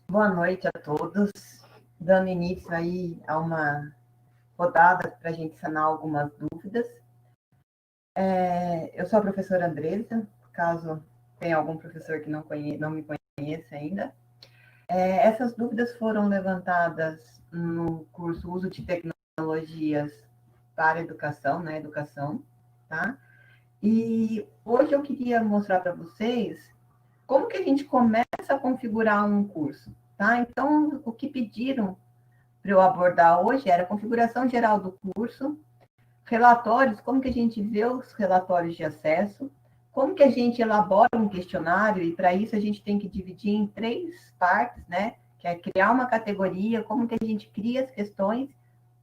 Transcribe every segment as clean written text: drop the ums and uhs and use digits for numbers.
Boa noite a todos, dando início aí a uma rodada para a gente sanar algumas dúvidas. Eu sou a professora Andressa, caso tenha algum professor que não me conheça ainda. Essas dúvidas foram levantadas no curso Uso de Tecnologias para Educação, na Educação, tá? E hoje eu queria mostrar para vocês como que a gente começa a configurar um curso, tá? Então, o que pediram para eu abordar hoje era a configuração geral do curso, relatórios, como que a gente vê os relatórios de acesso, como que a gente elabora um questionário, e para isso a gente tem que dividir em 3 partes, né? Que é criar uma categoria, como que a gente cria as questões,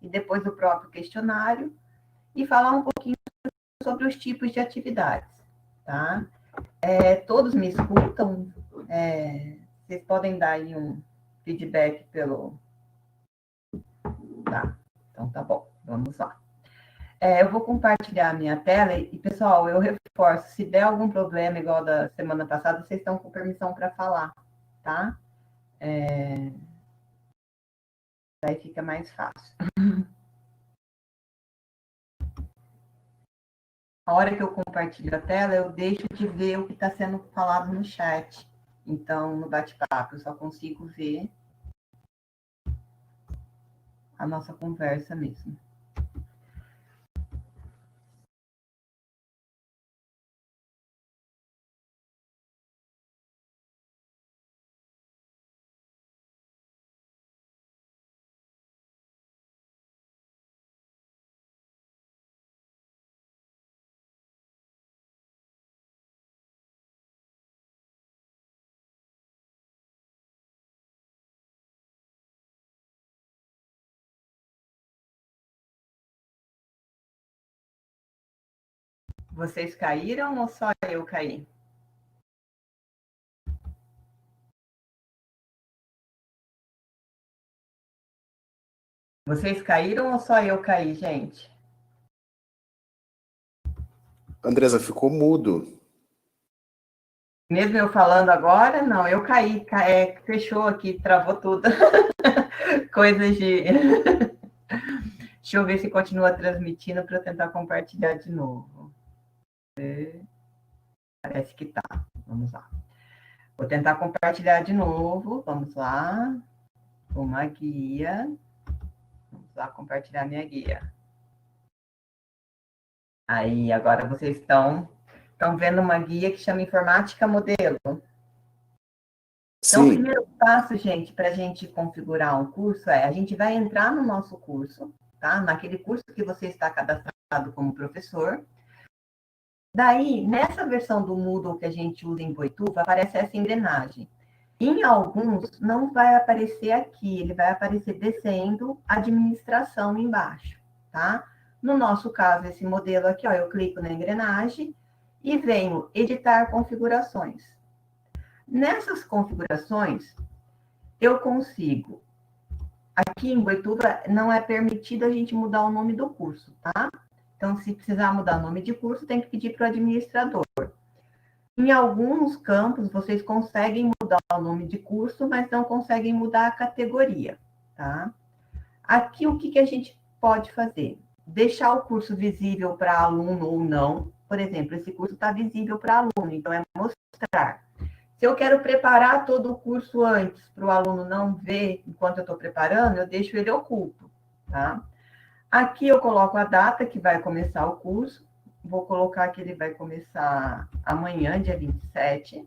e depois o próprio questionário, e falar um pouquinho sobre os tipos de atividades, tá? Todos me escutam? Vocês podem dar aí um feedback pelo... Tá, então tá bom, vamos lá. Eu vou compartilhar a minha tela e, pessoal, eu reforço, se der algum problema igual da semana passada, vocês estão com permissão para falar, tá? Daí fica mais fácil. A hora que eu compartilho a tela, eu deixo de ver o que está sendo falado no chat. Então, no bate-papo, eu só consigo ver a nossa conversa mesmo. Vocês caíram ou só eu caí? Vocês caíram ou só eu caí, gente? Andresa, ficou mudo. Mesmo eu falando agora, não, eu caí, fechou aqui, travou tudo. Coisas de... Deixa eu ver se continua transmitindo para eu tentar compartilhar de novo. Parece que tá. Vamos lá. Vou tentar compartilhar de novo. Vamos lá. Uma guia. Vamos lá compartilhar minha guia. Aí, agora vocês estão vendo uma guia que chama Informática Modelo. Então, o primeiro passo, gente, para a gente configurar um curso a gente vai entrar no nosso curso, tá? Naquele curso que você está cadastrado como professor. Daí, nessa versão do Moodle que a gente usa em Boituva, aparece essa engrenagem. Em alguns, não vai aparecer aqui, ele vai aparecer descendo administração embaixo, tá? No nosso caso, esse modelo aqui, ó, eu clico na engrenagem e venho editar configurações. Nessas configurações, eu consigo... Aqui em Boituva, não é permitido a gente mudar o nome do curso, tá? Então, se precisar mudar o nome de curso, tem que pedir para o administrador. Em alguns campos, vocês conseguem mudar o nome de curso, mas não conseguem mudar a categoria, tá? Aqui, o que a gente pode fazer? Deixar o curso visível para aluno ou não. Por exemplo, esse curso está visível para aluno, então é mostrar. Se eu quero preparar todo o curso antes, para o aluno não ver enquanto eu estou preparando, eu deixo ele oculto, tá? Aqui eu coloco a data que vai começar o curso. Vou colocar que ele vai começar amanhã, dia 27.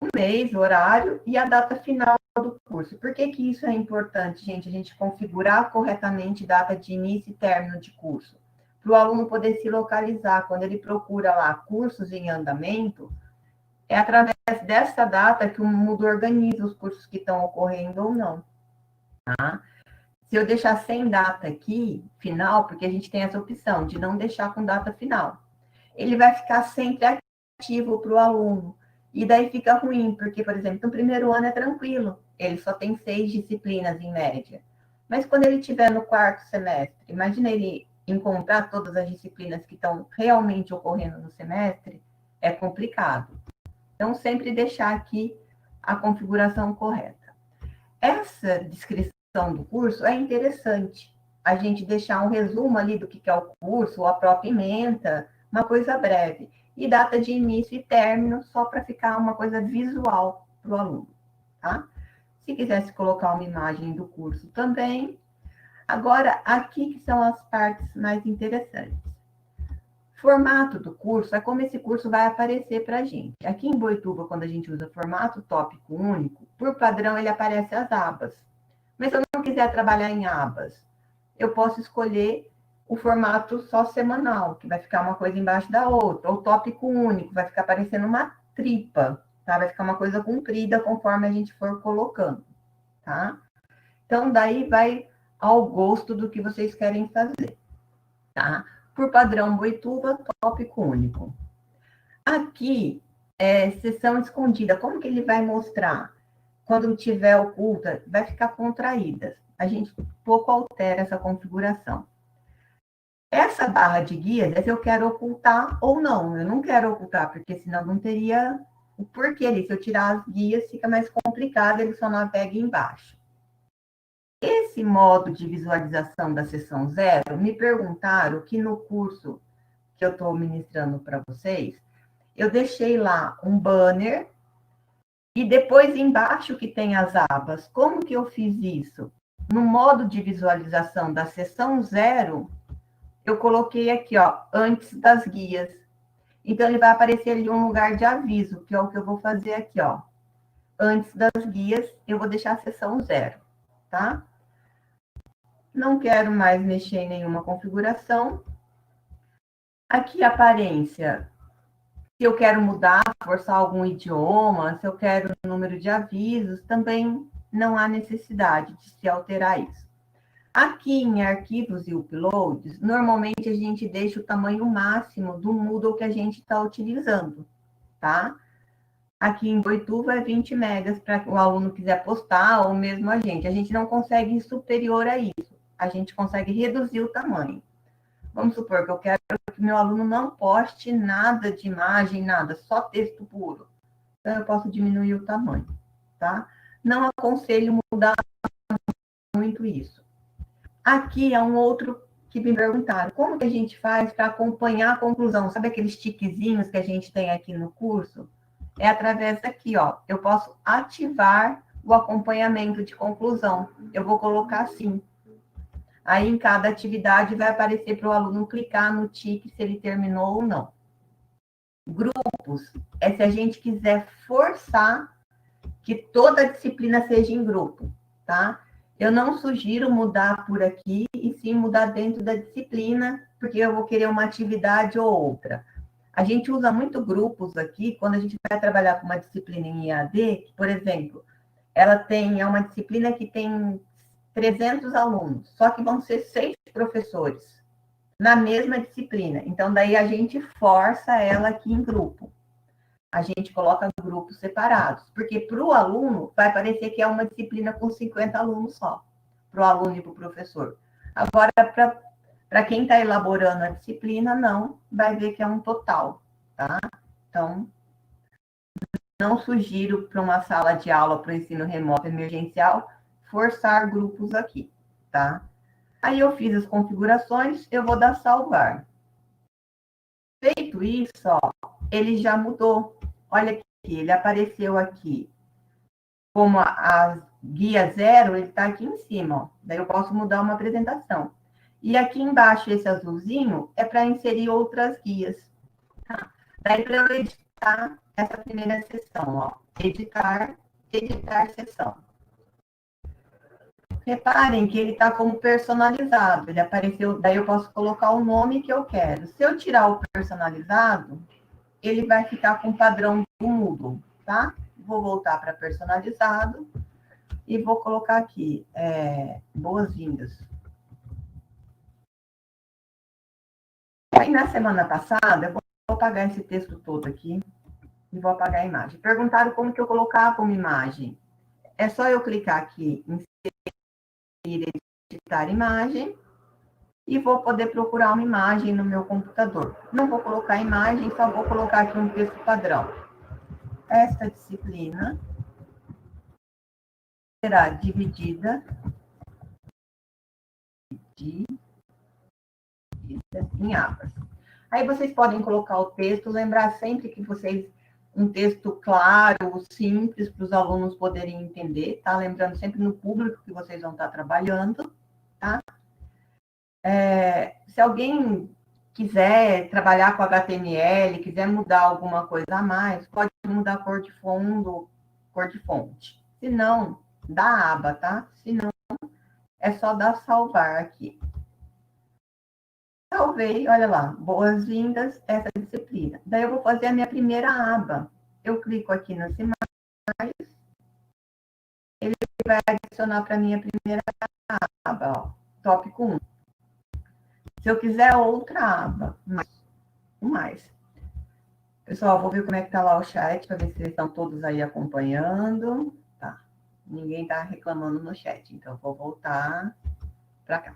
O mês, o horário e a data final do curso. Por que isso é importante, gente? A gente configurar corretamente data de início e término de curso. Para o aluno poder se localizar. Quando ele procura lá cursos em andamento, é através dessa data que o Moodle organiza os cursos que estão ocorrendo ou não. Tá? Se eu deixar sem data aqui, final, porque a gente tem essa opção de não deixar com data final, ele vai ficar sempre ativo para o aluno. E daí fica ruim, porque, por exemplo, no primeiro ano é tranquilo, ele só tem 6 disciplinas em média. Mas quando ele estiver no 4º semestre, imagina ele encontrar todas as disciplinas que estão realmente ocorrendo no semestre, é complicado. Então, sempre deixar aqui a configuração correta. essa descrição do curso é interessante. A gente deixar um resumo ali do que é o curso, ou a própria ementa, uma coisa breve. E data de início e término, só para ficar uma coisa visual para o aluno, tá? Se quisesse colocar uma imagem do curso também. Agora, aqui que são as partes mais interessantes. Formato do curso é como esse curso vai aparecer para a gente. Aqui em Boituva, quando a gente usa formato tópico único, por padrão ele aparece as abas. Mas se eu não quiser trabalhar em abas, eu posso escolher o formato só semanal, que vai ficar uma coisa embaixo da outra, ou tópico único, vai ficar parecendo uma tripa, tá? Vai ficar uma coisa comprida conforme a gente for colocando, tá? Então, daí vai ao gosto do que vocês querem fazer, tá? Por padrão Boituva, tópico único. Aqui, sessão escondida, como que ele vai mostrar? Quando tiver oculta, vai ficar contraída. A gente pouco altera essa configuração. Essa barra de guias é se eu quero ocultar ou não. Eu não quero ocultar, porque senão não teria o porquê ali. Se eu tirar as guias, fica mais complicado, ele só navega embaixo. Esse modo de visualização da sessão 0, me perguntaram que no curso que eu estou ministrando para vocês, eu deixei lá um banner e depois embaixo que tem as abas. Como que eu fiz isso? No modo de visualização da sessão 0, eu coloquei aqui, ó, antes das guias. Então, ele vai aparecer ali um lugar de aviso, que é o que eu vou fazer aqui, ó. Antes das guias, eu vou deixar a sessão 0, tá? Não quero mais mexer em nenhuma configuração. Aqui, aparência. Se eu quero mudar, forçar algum idioma, se eu quero número de avisos, também não há necessidade de se alterar isso. Aqui em arquivos e uploads, normalmente a gente deixa o tamanho máximo do Moodle que a gente está utilizando, tá? Aqui em Boituva é 20 megas para o aluno quiser postar, ou mesmo a gente. A gente não consegue ir superior a isso. A gente consegue reduzir o tamanho. Vamos supor que eu quero que meu aluno não poste nada de imagem, nada, só texto puro. Então, eu posso diminuir o tamanho, tá? Não aconselho mudar muito isso. Aqui é um outro que me perguntaram, como que a gente faz para acompanhar a conclusão? Sabe aqueles tiquezinhos que a gente tem aqui no curso? É através daqui, ó. Eu posso ativar o acompanhamento de conclusão. Eu vou colocar assim. Aí, em cada atividade, vai aparecer para o aluno clicar no tique se ele terminou ou não. Grupos é se a gente quiser forçar que toda a disciplina seja em grupo, tá? Eu não sugiro mudar por aqui, e sim mudar dentro da disciplina, porque eu vou querer uma atividade ou outra. A gente usa muito grupos aqui, quando a gente vai trabalhar com uma disciplina em IAD, por exemplo, é uma disciplina que tem 300 alunos, só que vão ser 6 professores na mesma disciplina. Então, daí a gente força ela aqui em grupo. A gente coloca grupos separados, porque para o aluno vai parecer que é uma disciplina com 50 alunos só, para o aluno e para o professor. Agora, para quem está elaborando a disciplina, não, vai ver que é um total, tá? Então, não sugiro para uma sala de aula para o ensino remoto emergencial forçar grupos aqui, tá? Aí eu fiz as configurações, eu vou dar salvar. Feito isso, ó, ele já mudou. Olha aqui, ele apareceu aqui. Como a guia 0, ele está aqui em cima, ó. Daí eu posso mudar uma apresentação. E aqui embaixo, esse azulzinho, é para inserir outras guias. Tá? Daí, para eu editar essa primeira sessão, ó. Editar sessão. Reparem que ele está como personalizado. Ele apareceu, daí eu posso colocar o nome que eu quero. Se eu tirar o personalizado, ele vai ficar com o padrão do Moodle, tá? Vou voltar para personalizado e vou colocar aqui, boas-vindas. Aí, na semana passada, eu vou apagar esse texto todo aqui e vou apagar a imagem. Perguntaram como que eu colocava uma imagem. É só eu clicar aqui em editar imagem e vou poder procurar uma imagem no meu computador. Não vou colocar imagem, só vou colocar aqui um texto padrão. Esta disciplina será dividida em abas. Aí vocês podem colocar o texto, lembrar sempre que vocês, um texto claro, simples, para os alunos poderem entender, tá? Lembrando sempre no público que vocês vão estar trabalhando, tá? Se alguém quiser trabalhar com HTML, quiser mudar alguma coisa a mais, pode mudar a cor de fundo, cor de fonte. Se não, dá aba, tá? Se não, é só dar salvar aqui. Salvei, olha lá, boas-vindas a essa disciplina. Daí eu vou fazer a minha primeira aba. Eu clico aqui nas imagens, ele vai adicionar para a minha primeira aba, ó, tópico 1. Se eu quiser outra aba, mais. Pessoal, vou ver como é que tá lá o chat, para ver se eles estão todos aí acompanhando. Tá. Ninguém está reclamando no chat, então eu vou voltar para cá.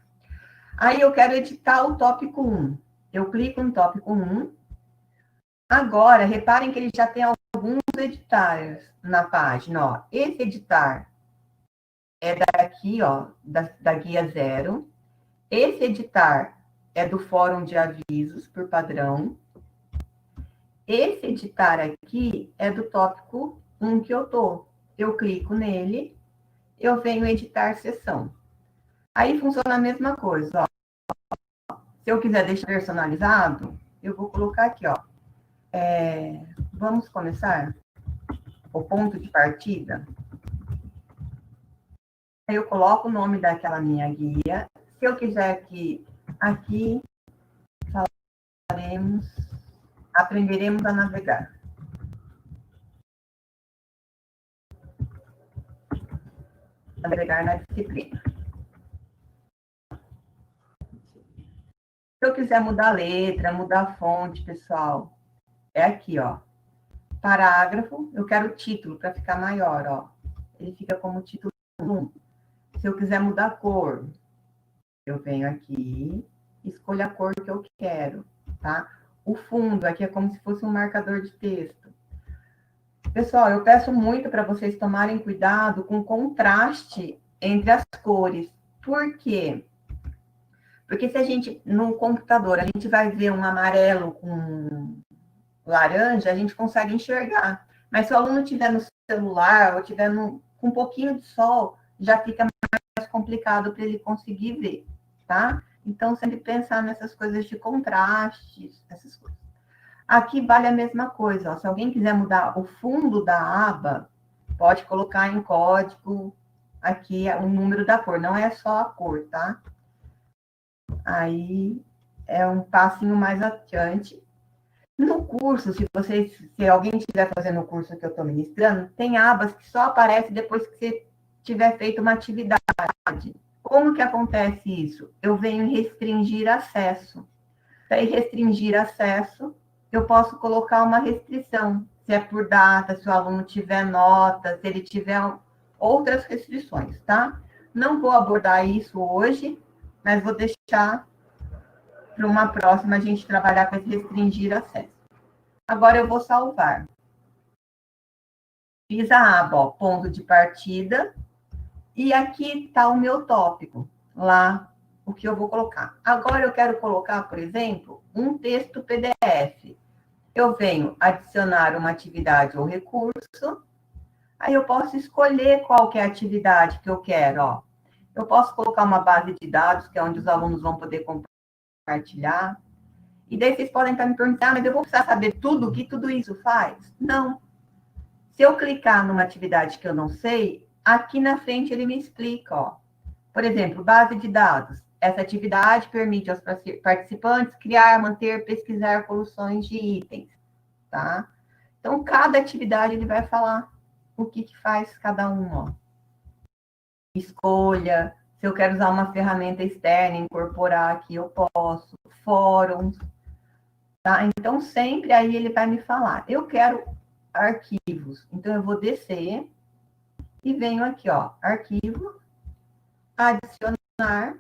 Aí eu quero editar o tópico 1. Eu clico no tópico 1. Agora, reparem que ele já tem alguns editários na página. Ó. Esse editar é daqui, ó, da guia 0. Esse editar é do fórum de avisos, por padrão. Esse editar aqui é do tópico 1 que eu tô. Eu clico nele, eu venho editar sessão. Aí funciona a mesma coisa, ó. Se eu quiser deixar personalizado, eu vou colocar aqui, ó. Vamos começar? O ponto de partida. Aí eu coloco o nome daquela minha guia. Se eu quiser que aqui aprenderemos a navegar. Navegar na disciplina. Se eu quiser mudar a letra, mudar a fonte, pessoal, é aqui, ó. Parágrafo, eu quero o título para ficar maior, ó. Ele fica como título 1. Se eu quiser mudar a cor, eu venho aqui, escolho a cor que eu quero, tá? O fundo aqui é como se fosse um marcador de texto. Pessoal, eu peço muito para vocês tomarem cuidado com o contraste entre as cores. Por quê? Porque se a gente, no computador, a gente vai ver um amarelo com laranja, a gente consegue enxergar. Mas se o aluno estiver no celular ou estiver com um pouquinho de sol, já fica mais complicado para ele conseguir ver, tá? Então, sempre pensar nessas coisas de contrastes, essas coisas. Aqui vale a mesma coisa, ó. Se alguém quiser mudar o fundo da aba, pode colocar em código aqui o número da cor, não é só a cor, tá? Aí é um passinho mais adiante. No curso, se alguém estiver fazendo o curso que eu estou ministrando, tem abas que só aparecem depois que você tiver feito uma atividade. Como que acontece isso? Eu venho restringir acesso. Para restringir acesso, eu posso colocar uma restrição. Se é por data, se o aluno tiver nota, se ele tiver outras restrições, tá? Não vou abordar isso hoje, mas vou deixar para uma próxima a gente trabalhar com esse restringir acesso. Agora eu vou salvar. Fiz a aba, ó, ponto de partida, e aqui está o meu tópico, lá, o que eu vou colocar. Agora eu quero colocar, por exemplo, um texto PDF. Eu venho adicionar uma atividade ou recurso, aí eu posso escolher qual que é a atividade que eu quero, ó. Eu posso colocar uma base de dados, que é onde os alunos vão poder compartilhar. E daí vocês podem estar me perguntando, mas eu vou precisar saber tudo o que tudo isso faz? Não. Se eu clicar numa atividade que eu não sei, aqui na frente ele me explica, ó. Por exemplo, base de dados. Essa atividade permite aos participantes criar, manter, pesquisar soluções de itens, tá? Então, cada atividade ele vai falar o que faz cada um, ó. Escolha, se eu quero usar uma ferramenta externa, incorporar aqui, eu posso. Fóruns, tá? Então, sempre aí ele vai me falar. Eu quero arquivos. Então, eu vou descer e venho aqui, ó, arquivo, adicionar.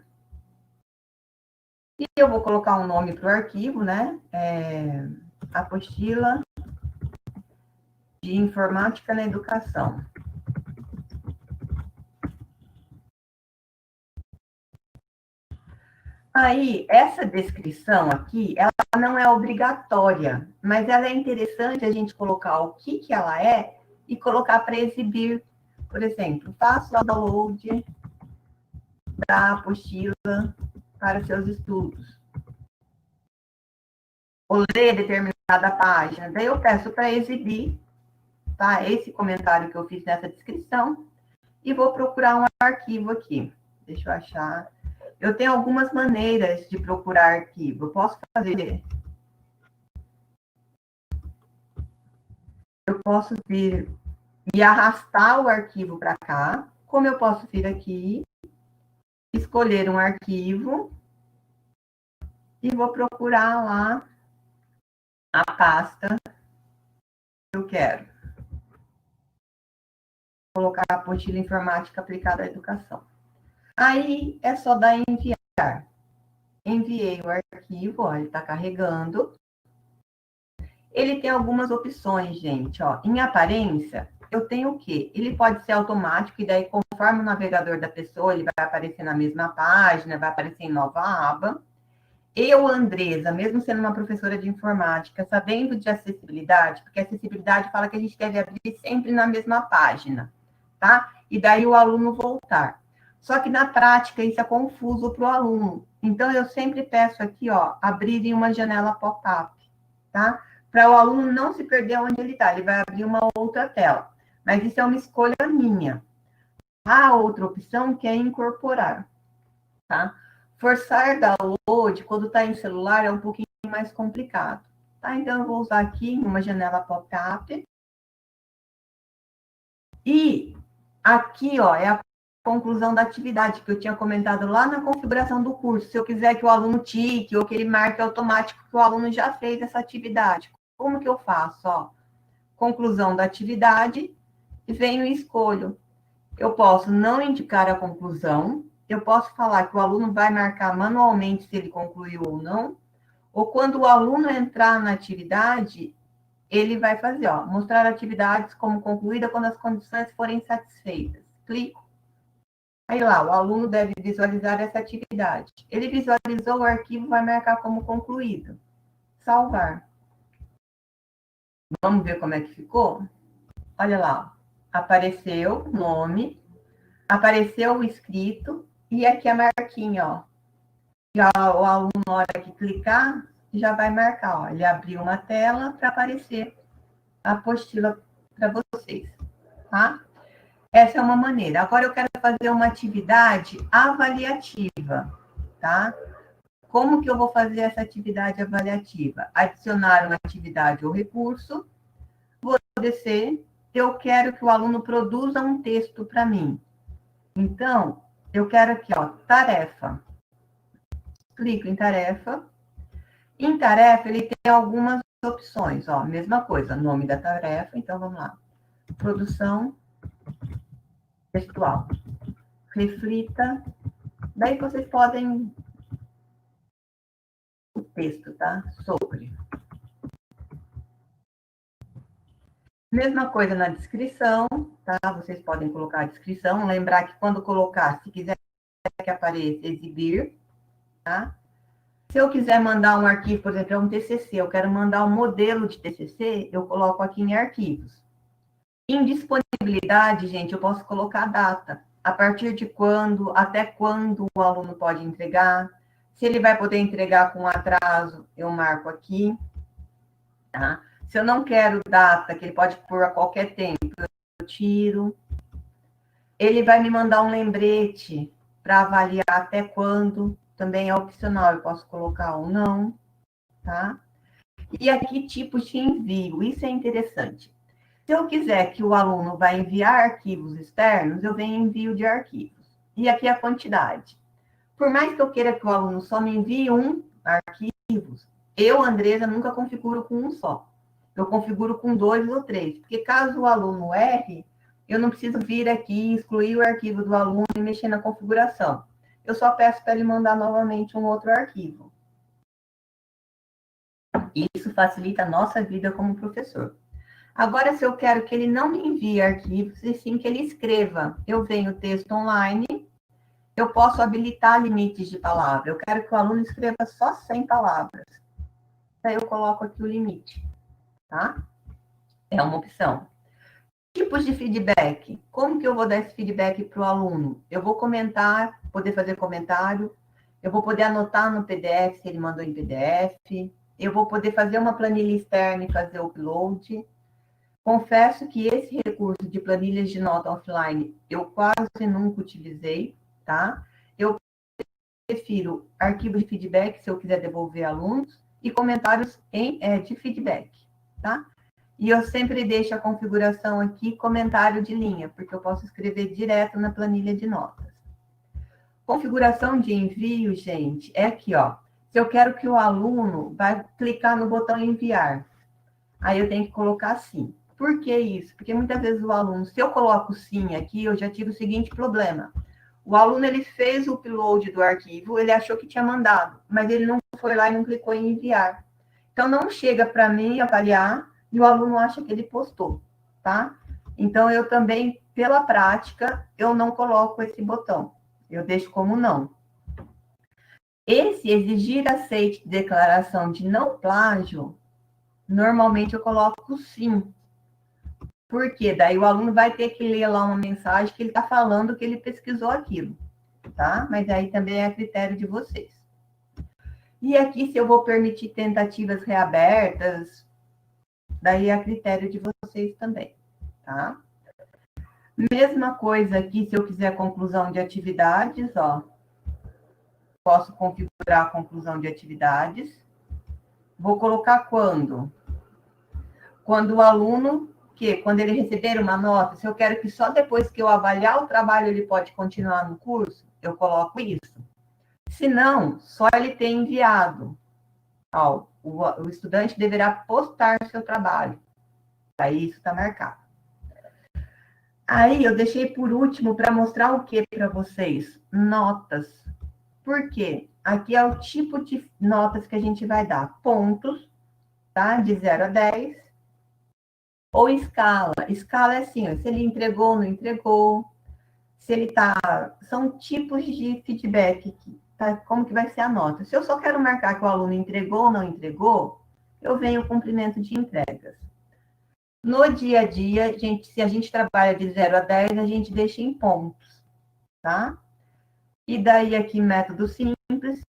E eu vou colocar um nome para o arquivo, né? Apostila de Informática na Educação. Aí, essa descrição aqui, ela não é obrigatória, mas ela é interessante a gente colocar o que ela é e colocar para exibir. Por exemplo, faça o download da apostila para seus estudos. Ou ler determinada página. Daí eu peço para exibir, tá? Esse comentário que eu fiz nessa descrição. E vou procurar um arquivo aqui. Deixa eu achar. Eu tenho algumas maneiras de procurar arquivo. Eu posso fazer. Eu posso vir e arrastar o arquivo para cá. Como eu posso vir aqui, escolher um arquivo e vou procurar lá a pasta que eu quero. Vou colocar a apostila informática aplicada à educação. Aí é só dar em enviar. Enviei o arquivo, ó, ele está carregando. Ele tem algumas opções, gente. Ó. Em aparência, eu tenho o quê? Ele pode ser automático, e daí, conforme o navegador da pessoa, ele vai aparecer na mesma página, vai aparecer em nova aba. Eu, Andresa, mesmo sendo uma professora de informática, sabendo de acessibilidade, porque acessibilidade fala que a gente deve abrir sempre na mesma página, tá? E daí o aluno voltar. Só que na prática isso é confuso para o aluno. Então, eu sempre peço aqui, ó, abrir em uma janela pop-up, tá? Para o aluno não se perder onde ele está, ele vai abrir uma outra tela. Mas isso é uma escolha minha. A outra opção que é incorporar, tá? Forçar download, quando está em celular, é um pouquinho mais complicado, tá? Então, eu vou usar aqui uma janela pop-up. E aqui, ó, é a conclusão da atividade que eu tinha comentado lá na configuração do curso. Se eu quiser que o aluno tique ou que ele marque automático que o aluno já fez essa atividade. Como que eu faço? Ó, conclusão da atividade e venho e escolho. Eu posso não indicar a conclusão, eu posso falar que o aluno vai marcar manualmente se ele concluiu ou não, ou quando o aluno entrar na atividade, ele vai fazer, ó, mostrar atividades como concluída quando as condições forem satisfeitas. Clico. Aí lá, o aluno deve visualizar essa atividade. Ele visualizou o arquivo, vai marcar como concluído. Salvar. Vamos ver como é que ficou? Olha lá, apareceu o nome, apareceu o escrito e aqui a marquinha, ó. E o aluno, na hora que clicar, já vai marcar, ó. Ele abriu uma tela para aparecer a apostila para vocês, tá? Essa é uma maneira. Agora eu quero fazer uma atividade avaliativa, tá? Como que eu vou fazer essa atividade avaliativa? Adicionar uma atividade ou recurso, vou descer, eu quero que o aluno produza um texto para mim. Então, eu quero aqui, ó, tarefa. Clico em tarefa. Em tarefa, ele tem algumas opções, ó, mesma coisa, nome da tarefa, então vamos lá. Produção textual. Reflita. Daí vocês podem o texto, tá? Sobre. Mesma coisa na descrição, tá? Vocês podem colocar a descrição. Lembrar que quando colocar, se quiser que apareça, exibir, tá? Se eu quiser mandar um arquivo, por exemplo, é um TCC, eu quero mandar um modelo de TCC, eu coloco aqui em arquivos. Em disponibilidade, gente, eu posso colocar a data. A partir de quando, até quando o aluno pode entregar. Se ele vai poder entregar com atraso, eu marco aqui, tá? Se eu não quero data, que ele pode pôr a qualquer tempo, eu tiro. Ele vai me mandar um lembrete para avaliar até quando, também é opcional, eu posso colocar ou não, tá? E aqui, tipos de envio, isso é interessante. Se eu quiser que o aluno vai enviar arquivos externos, eu venho em envio de arquivos. E aqui a quantidade. Por mais que eu queira que o aluno só me envie um arquivo, eu, Andresa, nunca configuro com um só. Eu configuro com 2 ou 3, porque caso o aluno erre, eu não preciso vir aqui, excluir o arquivo do aluno e mexer na configuração. Eu só peço para ele mandar novamente um outro arquivo. Isso facilita a nossa vida como professor. Agora, se eu quero que ele não me envie arquivos, e sim que ele escreva, eu venho texto online Eu posso habilitar limites de palavra. Eu quero que o aluno escreva só 100 palavras. Daí eu coloco aqui o limite, tá? É uma opção. Tipos de feedback. Como que eu vou dar esse feedback para o aluno? Eu vou comentar, poder fazer comentário. Eu vou poder anotar no PDF, se ele mandou em PDF. Eu vou poder fazer uma planilha externa e fazer o upload. Confesso que esse recurso de planilhas de nota offline eu quase nunca utilizei, tá? Eu prefiro arquivo de feedback, se eu quiser devolver alunos, e comentários de feedback, tá? E eu sempre deixo a configuração aqui, comentário de linha, porque eu posso escrever direto na planilha de notas. Configuração de envio, gente, é aqui, ó. Se eu quero que o aluno vai clicar no botão enviar, aí eu tenho que colocar sim. Por que isso? Porque muitas vezes o aluno, se eu coloco sim aqui, eu já tive o seguinte problema. O aluno, ele fez o upload do arquivo, ele achou que tinha mandado, mas ele não foi lá e não clicou em enviar. Então, não chega para mim avaliar e o aluno acha que ele postou, tá? Então, eu também, pela prática, eu não coloco esse botão. Eu deixo como não. Esse exigir aceite de declaração de não plágio, normalmente eu coloco sim. Por quê? Daí o aluno vai ter que ler lá uma mensagem que ele está falando que ele pesquisou aquilo, tá? Mas aí também é a critério de vocês. E aqui, se eu vou permitir tentativas reabertas, daí é a critério de vocês também, tá? Mesma coisa aqui, se eu quiser conclusão de atividades, ó. Posso configurar a conclusão de atividades. Vou colocar quando? Quando o aluno, quando ele receber uma nota, se eu quero que só depois que eu avaliar o trabalho ele pode continuar no curso, eu coloco isso. Se não, só ele ter enviado. Ó, o estudante deverá postar seu trabalho. Aí isso está marcado. Aí eu deixei por último para mostrar o que para vocês? Notas. Por quê? Aqui é o tipo de notas que a gente vai dar. Pontos, tá? De 0 a 10. Ou escala. Escala é assim, ó, se ele entregou ou não entregou. Se ele tá... São tipos de feedback. Tá? Como que vai ser a nota? Se eu só quero marcar que o aluno entregou ou não entregou, eu venho o cumprimento de entregas. No dia a dia, se a gente trabalha de 0 a 10, a gente deixa em pontos, tá? E daí aqui, método simples,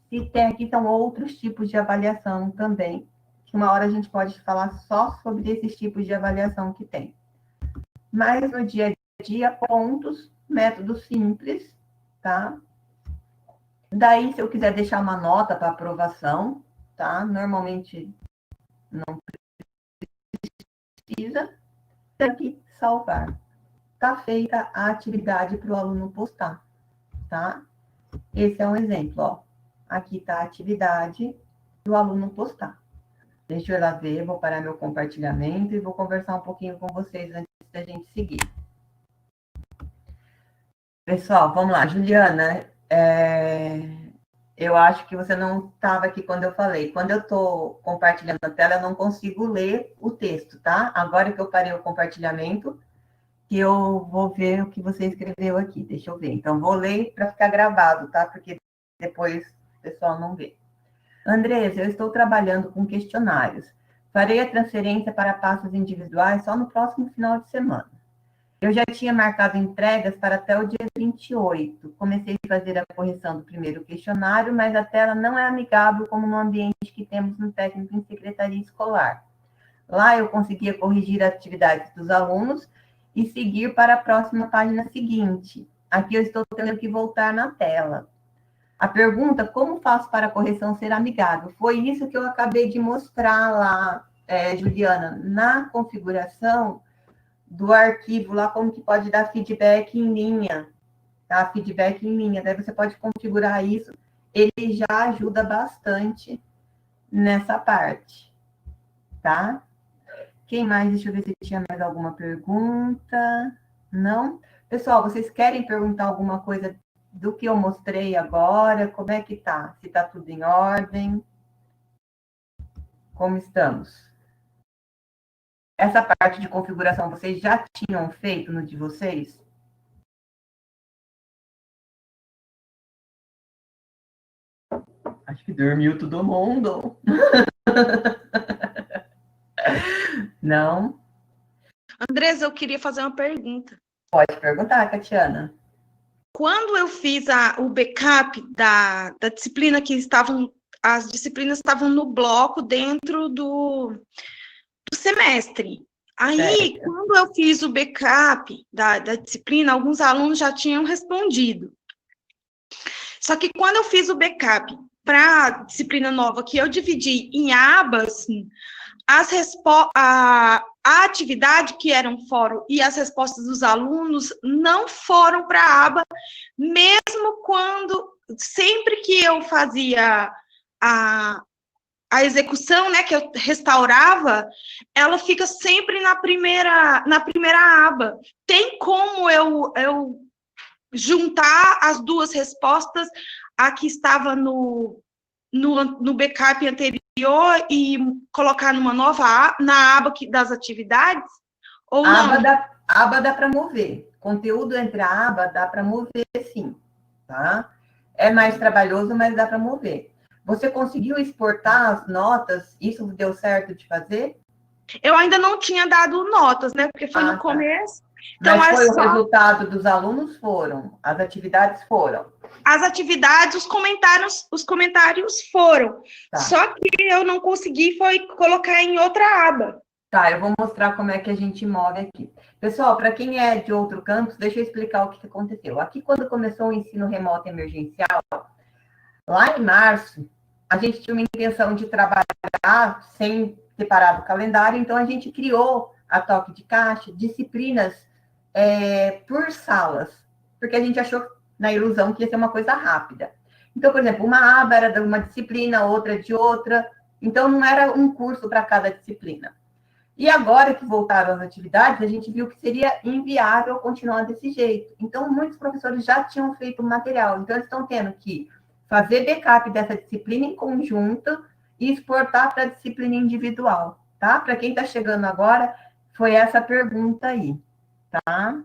se tem aqui, são outros tipos de avaliação também, que uma hora a gente pode falar só sobre esses tipos de avaliação que tem. Mas no dia a dia, pontos, método simples, tá? Daí, se eu quiser deixar uma nota para aprovação, tá? Normalmente não precisa, tem que salvar. Está feita a atividade para o aluno postar, tá? Esse é um exemplo, ó. Aqui está a atividade do aluno postar. Deixa eu ir lá ver, vou parar meu compartilhamento e vou conversar um pouquinho com vocês antes da gente seguir. Pessoal, vamos lá. Juliana, eu acho que você não estava aqui quando eu falei. Quando eu estou compartilhando a tela, eu não consigo ler o texto, tá? Agora que eu parei o compartilhamento, que eu vou ver o que você escreveu aqui. Deixa eu ver. Então, vou ler para ficar gravado, tá? Porque depois o pessoal não vê. Andresa, eu estou trabalhando com questionários. Farei a transferência para pastas individuais só no próximo final de semana. Eu já tinha marcado entregas para até o dia 28. Comecei a fazer a correção do primeiro questionário, mas a tela não é amigável como no ambiente que temos no técnico em secretaria escolar. Lá eu conseguia corrigir as atividades dos alunos e seguir para a próxima página seguinte. Aqui eu estou tendo que voltar na tela. A pergunta, como faço para a correção ser amigável? Foi isso que eu acabei de mostrar lá, Juliana, na configuração do arquivo, lá como que pode dar feedback em linha, tá? Feedback em linha, daí você pode configurar isso, ele já ajuda bastante nessa parte, tá? Quem mais? Deixa eu ver se tinha mais alguma pergunta. Não? Pessoal, vocês querem perguntar alguma coisa do que eu mostrei agora? Como é que tá? Se tá tudo em ordem? Como estamos? Essa parte de configuração vocês já tinham feito no de vocês? que dormiu todo mundo. Não? Andresa, eu queria fazer uma pergunta. Pode perguntar, Catiana. Quando eu fiz o backup da disciplina que as disciplinas estavam no bloco dentro do semestre. Aí, quando eu fiz o backup da disciplina, alguns alunos já tinham respondido. Só que quando eu fiz o backup para a disciplina nova, que eu dividi em abas, a atividade que era um fórum e as respostas dos alunos não foram para a aba, mesmo sempre que eu fazia a execução, né, que eu restaurava, ela fica sempre na primeira aba. Tem como eu juntar as duas respostas, a que estava no backup anterior e colocar numa nova na aba das atividades? Ou não? Aba dá para mover. Conteúdo entre a aba dá para mover, sim. Tá? É mais trabalhoso, mas dá para mover. Você conseguiu exportar as notas? Isso deu certo de fazer? Eu ainda não tinha dado notas, né? Porque foi no começo. Então, mas foi o resultado dos alunos? Foram. As atividades foram. As atividades, os comentários foram. Tá. Só que eu não consegui colocar em outra aba. Tá, eu vou mostrar como é que a gente move aqui. Pessoal, para quem é de outro campus, deixa eu explicar o que aconteceu. Aqui, quando começou o ensino remoto emergencial, lá em março, a gente tinha uma intenção de trabalhar sem separar do calendário, então a gente criou a toque de caixa, disciplinas por salas, porque a gente achou na ilusão que ia ser uma coisa rápida. Então, por exemplo, uma aba era de uma disciplina, outra de outra, então não era um curso para cada disciplina. E agora que voltaram as atividades, a gente viu que seria inviável continuar desse jeito. Então, muitos professores já tinham feito o material, então eles estão tendo que fazer backup dessa disciplina em conjunto e exportar para a disciplina individual, tá? Para quem está chegando agora, foi essa pergunta aí, tá?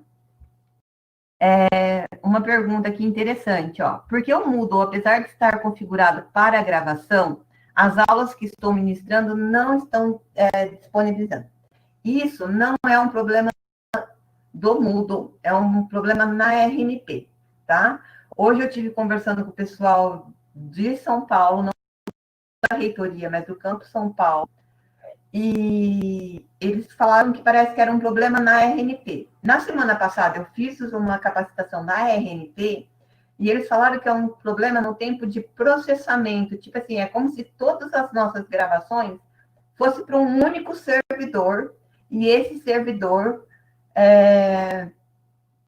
Uma pergunta aqui interessante, ó. Porque o Moodle, apesar de estar configurado para a gravação, as aulas que estou ministrando não estão disponibilizando. Isso não é um problema do Moodle, é um problema na RNP, tá? Hoje eu estive conversando com o pessoal de São Paulo, não da reitoria, mas do Campo São Paulo, e eles falaram que parece que era um problema na RNP. Na semana passada, eu fiz uma capacitação na RNP, e eles falaram que é um problema no tempo de processamento. Tipo assim, é como se todas as nossas gravações fossem para um único servidor, e esse servidor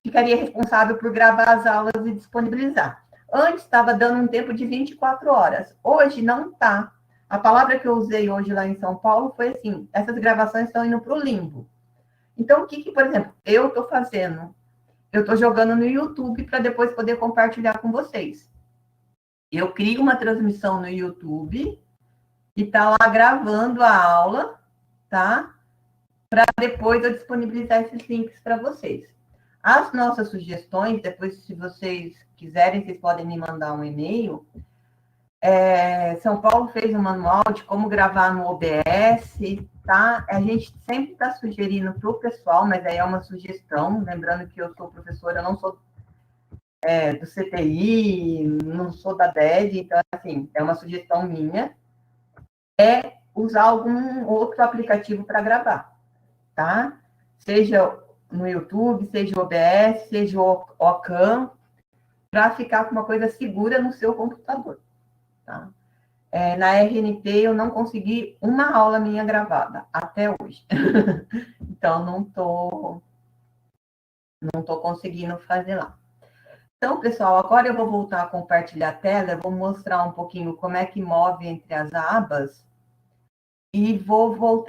ficaria responsável por gravar as aulas e disponibilizar. Antes estava dando um tempo de 24 horas. Hoje não está. A palavra que eu usei hoje lá em São Paulo foi assim, essas gravações estão indo para o limbo. Então, o que, por exemplo, eu estou fazendo? Eu estou jogando no YouTube para depois poder compartilhar com vocês. Eu crio uma transmissão no YouTube e está lá gravando a aula, tá? Para depois eu disponibilizar esses links para vocês. As nossas sugestões, depois, se vocês quiserem, vocês podem me mandar um e-mail. São Paulo fez um manual de como gravar no OBS, tá? A gente sempre está sugerindo para o pessoal, mas aí é uma sugestão, lembrando que eu sou professora, eu não sou do CTI, não sou da DED, então, assim, é uma sugestão minha, usar algum outro aplicativo para gravar, tá? Seja no YouTube, seja o OBS, seja o Ocam, para ficar com uma coisa segura no seu computador, tá? Na RNP, eu não consegui uma aula minha gravada, até hoje. Então, não tô conseguindo fazer lá. Então, pessoal, agora eu vou voltar a compartilhar a tela, eu vou mostrar um pouquinho como é que move entre as abas, e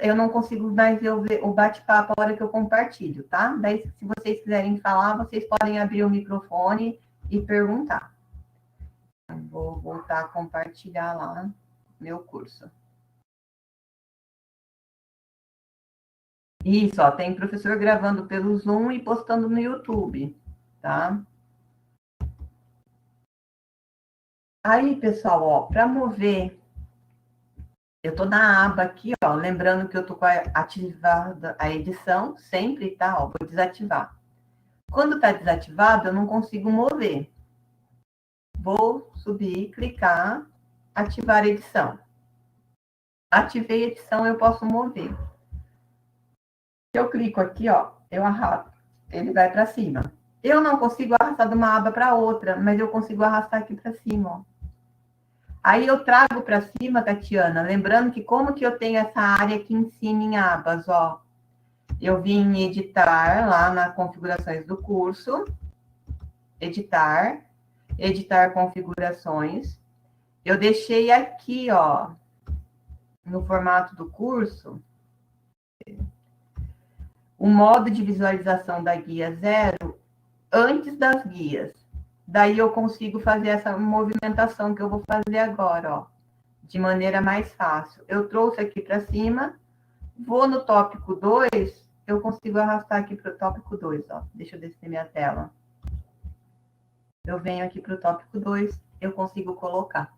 eu não consigo mais ver o bate-papo a hora que eu compartilho, tá? Daí, se vocês quiserem falar, vocês podem abrir o microfone e perguntar. Vou voltar a compartilhar lá meu curso. Isso, ó, tem professor gravando pelo Zoom e postando no YouTube, tá? Aí, pessoal, ó, para mover, eu estou na aba aqui, ó, lembrando que eu estou ativada a edição, sempre, tá? Ó, vou desativar. Quando está desativado, eu não consigo mover. Vou subir, clicar, ativar a edição. Ativei a edição, eu posso mover. Se eu clico aqui, ó, eu arrasto, ele vai para cima. Eu não consigo arrastar de uma aba para outra, mas eu consigo arrastar aqui para cima, ó. Aí eu trago para cima, Tatiana, lembrando que como que eu tenho essa área aqui em cima em abas, ó. Eu vim em editar, lá nas configurações do curso, editar configurações. Eu deixei aqui, ó, no formato do curso, o modo de visualização da guia 0 antes das guias. Daí eu consigo fazer essa movimentação que eu vou fazer agora, ó, de maneira mais fácil. Eu trouxe aqui para cima, vou no tópico 2, eu consigo arrastar aqui para o tópico 2, ó. Deixa eu descer minha tela. Eu venho aqui para o tópico 2, eu consigo colocar,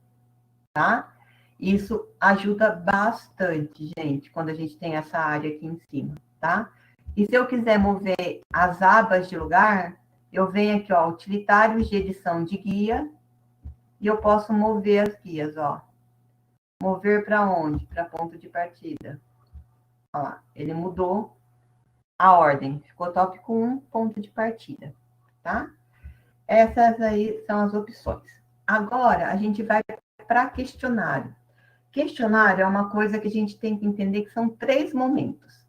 tá? Isso ajuda bastante, gente, quando a gente tem essa área aqui em cima, tá? E se eu quiser mover as abas de lugar, eu venho aqui, ó, utilitários de edição de guia, e eu posso mover as guias, ó. Mover para onde? Para ponto de partida. Olha lá, ele mudou a ordem. Ficou tópico 1, ponto de partida, tá? Essas aí são as opções. Agora, a gente vai para questionário. Questionário é uma coisa que a gente tem que entender que são 3 momentos.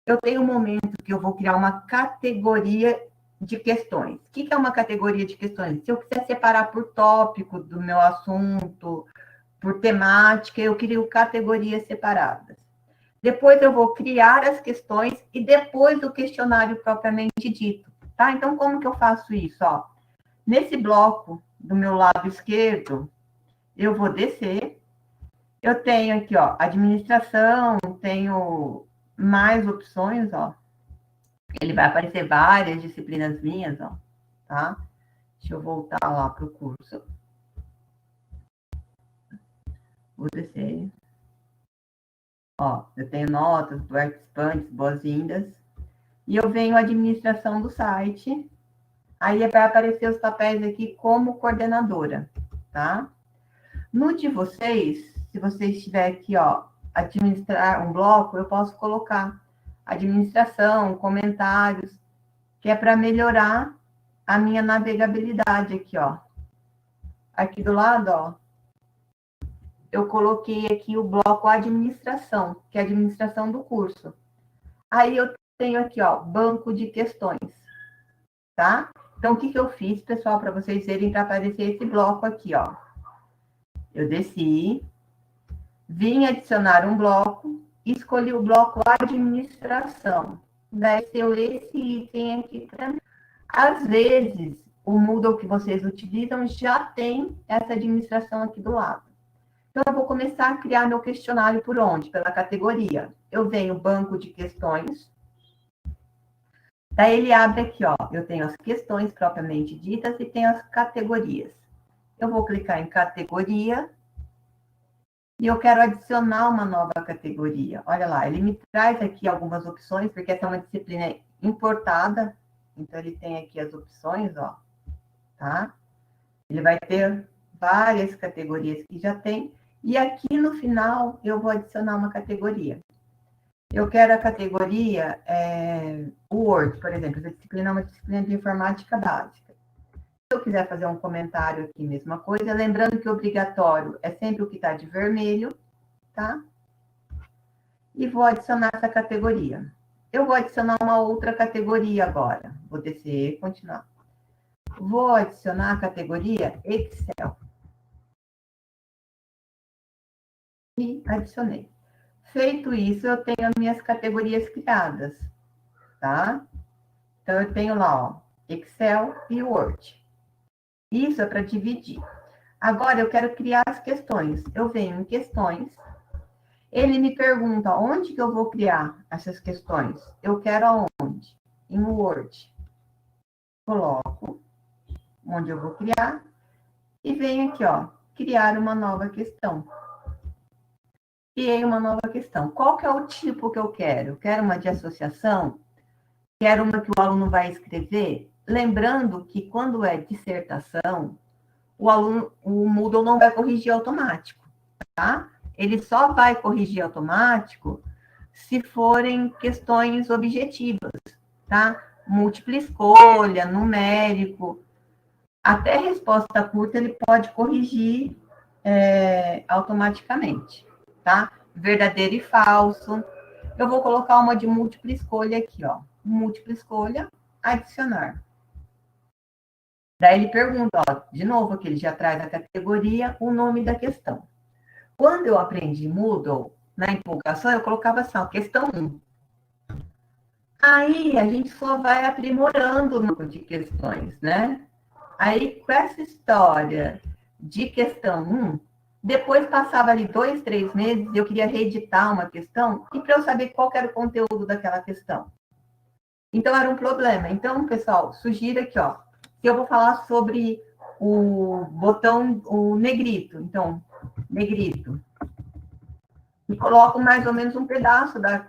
Eu tenho um momento que eu vou criar uma categoria de questões. O que é uma categoria de questões? Se eu quiser separar por tópico do meu assunto, por temática, eu crio categorias separadas. Depois eu vou criar as questões e depois o questionário propriamente dito, tá? Então, como que eu faço isso? Ó, nesse bloco do meu lado esquerdo, eu vou descer. Eu tenho aqui, ó, administração, tenho mais opções, ó. Ele vai aparecer várias disciplinas minhas, ó, tá? Deixa eu voltar lá para o curso. Vou descer. Ó, eu tenho notas, participantes, boas-vindas. E eu venho administração do site. Aí vai aparecer os papéis aqui como coordenadora, tá? No de vocês, se vocês estiver aqui, ó, administrar um bloco, eu posso colocar administração, comentários, que é para melhorar a minha navegabilidade aqui, ó. Aqui do lado, ó, eu coloquei aqui o bloco administração, que é a administração do curso. Aí eu tenho aqui, ó, banco de questões, tá? Então, o que eu fiz, pessoal, para vocês verem, para aparecer esse bloco aqui, ó. Eu desci, vim adicionar um bloco, escolhi o bloco administração. Daí, se eu ler esse item aqui também. Às vezes, o Moodle que vocês utilizam já tem essa administração aqui do lado. Então, eu vou começar a criar meu questionário por onde? Pela categoria. Eu venho banco de questões. Daí, ele abre aqui, ó. Eu tenho as questões propriamente ditas e tenho as categorias. Eu vou clicar em categoria. E eu quero adicionar uma nova categoria. Olha lá, ele me traz aqui algumas opções, porque essa é uma disciplina importada. Então, ele tem aqui as opções, ó. Tá? Ele vai ter várias categorias que já tem. E aqui no final, eu vou adicionar uma categoria. Eu quero a categoria Word, por exemplo. Essa disciplina é uma disciplina de informática básica. Se eu quiser fazer um comentário aqui, mesma coisa. Lembrando que o obrigatório é sempre o que está de vermelho, tá? E vou adicionar essa categoria. Eu vou adicionar uma outra categoria agora. Vou descer e continuar. Vou adicionar a categoria Excel. E adicionei. Feito isso, eu tenho as minhas categorias criadas, tá? Então, eu tenho lá, ó, Excel e Word. Isso é para dividir. Agora, eu quero criar as questões. Eu venho em questões. Ele me pergunta onde que eu vou criar essas questões. Eu quero aonde? Em Word. Coloco onde eu vou criar. E venho aqui, ó, criar uma nova questão. Criei uma nova questão. Qual que é o tipo que eu quero? Quero uma de associação? Quero uma que o aluno vai escrever? Lembrando que quando é dissertação, o Moodle não vai corrigir automático, tá? Ele só vai corrigir automático se forem questões objetivas, tá? Múltipla escolha, numérico, até resposta curta ele pode corrigir automaticamente, tá? Verdadeiro e falso. Eu vou colocar uma de múltipla escolha aqui, ó. Múltipla escolha, adicionar. Daí ele pergunta, ó, de novo aqui, ele já traz a categoria, o nome da questão. Quando eu aprendi Moodle, na empolgação, eu colocava assim, ó, questão 1. Aí a gente só vai aprimorando o número de questões, né? Aí, com essa história de questão 1, depois passava ali 2, 3 meses, eu queria reeditar uma questão, e para eu saber qual era o conteúdo daquela questão. Então, era um problema. Então, pessoal, sugiro aqui, ó, que eu vou falar sobre o botão, o negrito. Então, negrito. E coloco mais ou menos um pedaço da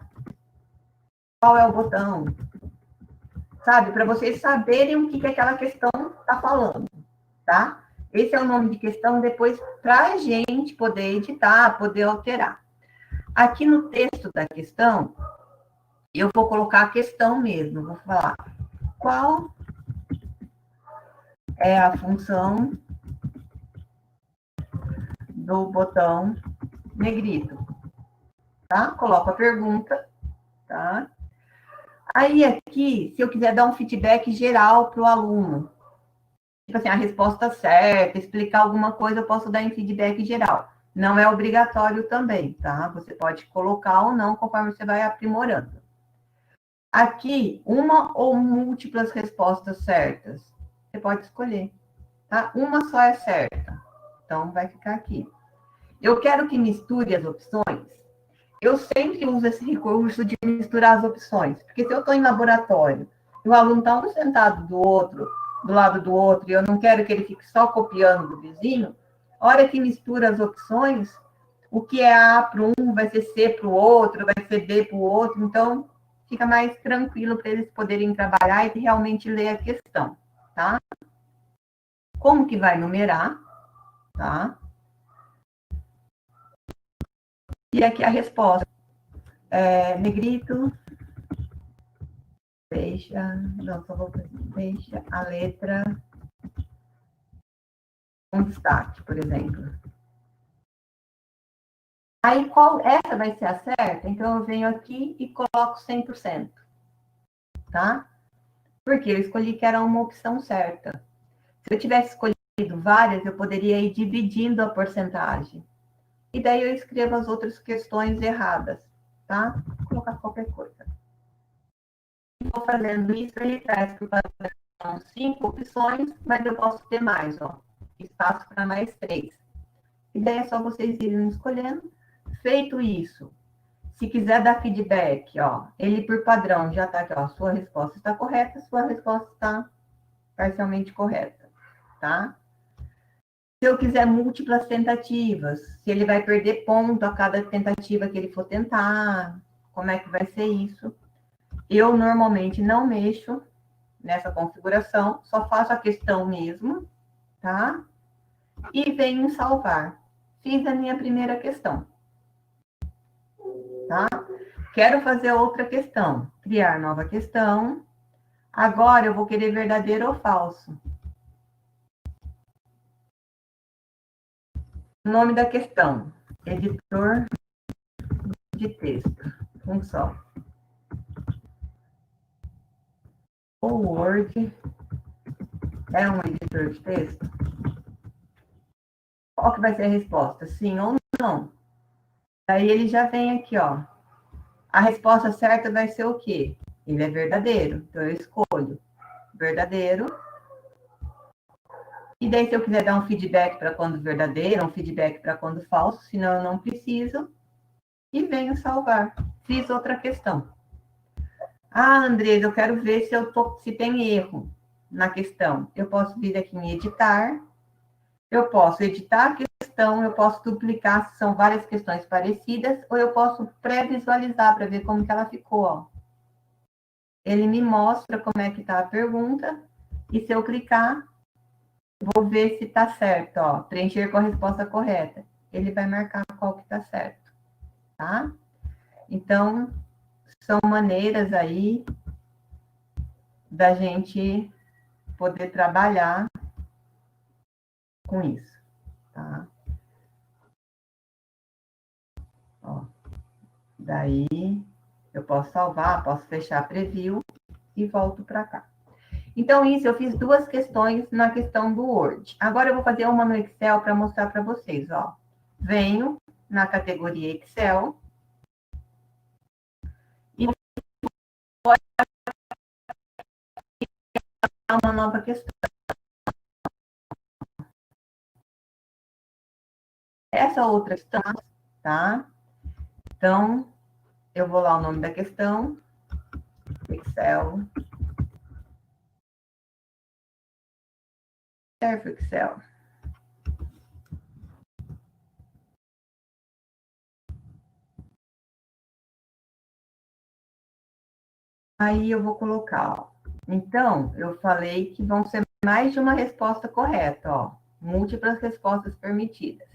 qual é o botão, sabe? Para vocês saberem o que aquela questão está falando, tá? Esse é o nome de questão, depois, para a gente poder editar, poder alterar. Aqui no texto da questão, eu vou colocar a questão mesmo, vou falar qual é a função do botão negrito, tá? Coloco a pergunta, tá? Aí aqui, se eu quiser dar um feedback geral para o aluno, tipo assim, a resposta certa, explicar alguma coisa, eu posso dar em feedback geral. Não é obrigatório também, tá? Você pode colocar ou não, conforme você vai aprimorando. Aqui, uma ou múltiplas respostas certas. Você pode escolher, tá? Uma só é certa. Então, vai ficar aqui. Eu quero que misture as opções. Eu sempre uso esse recurso de misturar as opções. Porque se eu estou em laboratório e o aluno está um sentado do lado do outro, e eu não quero que ele fique só copiando do vizinho, a hora que mistura as opções, o que é A para um vai ser C para o outro, vai ser B para o outro. Então, fica mais tranquilo para eles poderem trabalhar e realmente ler a questão, tá? Como que vai numerar, tá? E aqui a resposta. Negrito, deixa a letra com destaque, por exemplo. Aí, essa vai ser a certa? Então, eu venho aqui e coloco 100%, tá? Porque eu escolhi que era uma opção certa. Se eu tivesse escolhido várias, eu poderia ir dividindo a porcentagem. E daí eu escrevo as outras questões erradas, tá? Vou colocar qualquer coisa. Vou fazendo isso, ele traz por padrão 5 opções, mas eu posso ter mais, ó. Espaço para mais 3. E daí é só vocês irem escolhendo. Feito isso, se quiser dar feedback, ó, ele por padrão já está aqui, ó, sua resposta está correta, sua resposta está parcialmente correta, tá? Se eu quiser múltiplas tentativas, se ele vai perder ponto a cada tentativa que ele for tentar, como é que vai ser isso? Eu normalmente não mexo nessa configuração, só faço a questão mesmo, tá? E venho em salvar. Fiz a minha primeira questão. Tá? Quero fazer outra questão. Criar nova questão. Agora eu vou querer verdadeiro ou falso. Nome da questão. Editor de texto. Função. O Word é um editor de texto? Qual que vai ser a resposta? Sim ou não? Aí ele já vem aqui, ó. A resposta certa vai ser o quê? Ele é verdadeiro. Então, eu escolho verdadeiro. E daí, se eu quiser dar um feedback para quando verdadeiro, um feedback para quando falso, senão eu não preciso. E venho salvar. Fiz outra questão. Ah, Andrés, eu quero ver se tem erro na questão. Eu posso vir aqui em editar. Eu posso editar a questão, eu posso duplicar, se são várias questões parecidas, ou eu posso pré-visualizar para ver como que ela ficou, ó. Ele me mostra como é que está a pergunta, e se eu clicar, vou ver se está certo, ó. Preencher com a resposta correta. Ele vai marcar qual que está certo, tá? Então, são maneiras aí da gente poder trabalhar com isso, tá? Ó, daí, eu posso salvar, posso fechar preview e volto para cá. Então, isso, eu fiz 2 questões na questão do Word. Agora, eu vou fazer uma no Excel para mostrar para vocês, ó. Venho na categoria Excel e vou criar uma nova questão. Essa outra questão, tá? Então, eu vou lá o nome da questão, Excel. Serve Excel. Aí eu vou colocar, ó. Então, eu falei que vão ser mais de uma resposta correta, ó. Múltiplas respostas permitidas.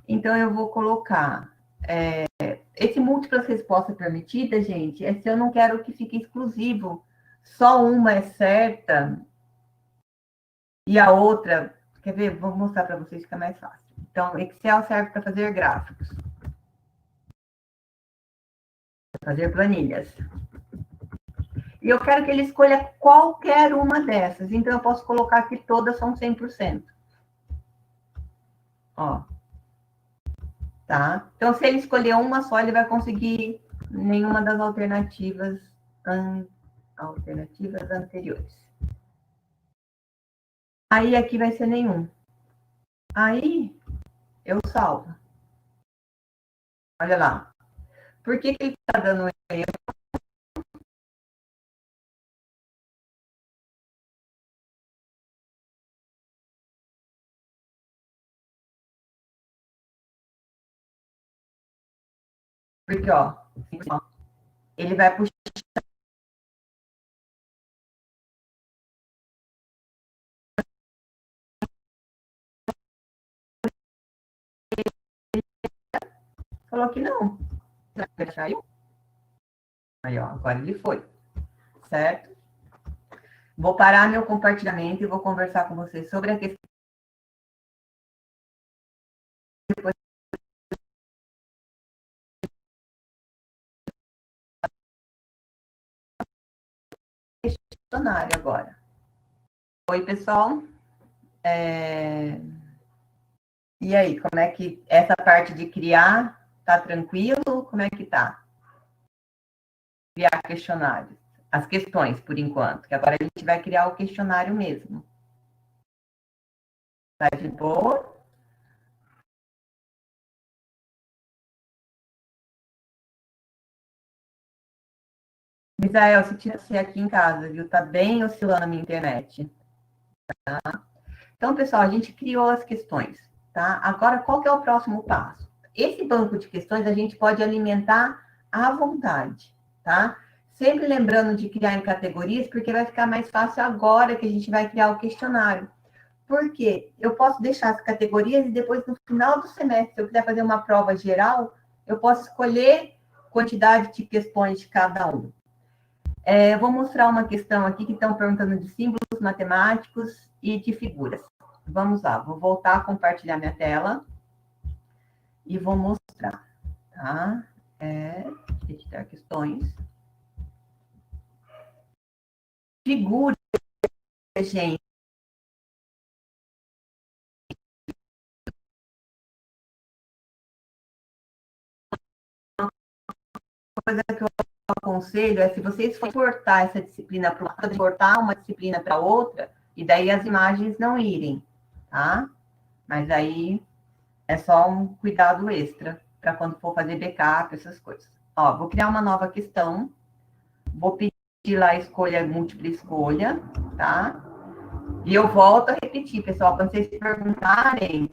Então, eu vou colocar... esse múltiplas respostas permitidas, gente, é se eu não quero que fique exclusivo. Só uma é certa e a outra... Quer ver? Vou mostrar para vocês, fica mais fácil. Então, Excel serve para fazer gráficos. Para fazer planilhas. E eu quero que ele escolha qualquer uma dessas. Então, eu posso colocar que todas são 100%. Ó. Tá? Então, se ele escolher uma só, ele vai conseguir nenhuma das alternativas anteriores. Aí, aqui vai ser nenhum. Aí, eu salvo. Olha lá. Por que ele está dando erro? Porque, ó, ele vai puxar. Falou que não. Saiu. Aí, ó, agora ele foi. Certo? Vou parar meu compartilhamento e vou conversar com vocês sobre a questão. Depois questionário agora. Oi, pessoal. E aí, como é que essa parte de criar tá tranquilo? Como é que tá? Criar questionários. As questões, por enquanto, que agora a gente vai criar o questionário mesmo. Tá de boa? Misael, se tira você aqui em casa, viu? Tá bem oscilando a minha internet. Tá? Então, pessoal, a gente criou as questões, tá? Agora, qual que é o próximo passo? Esse banco de questões a gente pode alimentar à vontade, tá? Sempre lembrando de criar em categorias, porque vai ficar mais fácil agora que a gente vai criar o questionário. Por quê? Eu posso deixar as categorias e depois, no final do semestre, se eu quiser fazer uma prova geral, eu posso escolher quantidade de questões de cada um. Eu vou mostrar uma questão aqui que estão perguntando de símbolos matemáticos e de figuras. Vamos lá, vou voltar a compartilhar minha tela e vou mostrar, tá? Editar questões. Figuras, gente. Uma coisa que eu aconselho é, se vocês forem cortar essa disciplina para uma, cortar uma disciplina para outra, e daí as imagens não irem, tá? Mas aí é só um cuidado extra para quando for fazer backup, essas coisas. Ó, vou criar uma nova questão. Vou pedir lá a escolha, múltipla escolha, tá? E eu volto a repetir, pessoal, quando vocês perguntarem,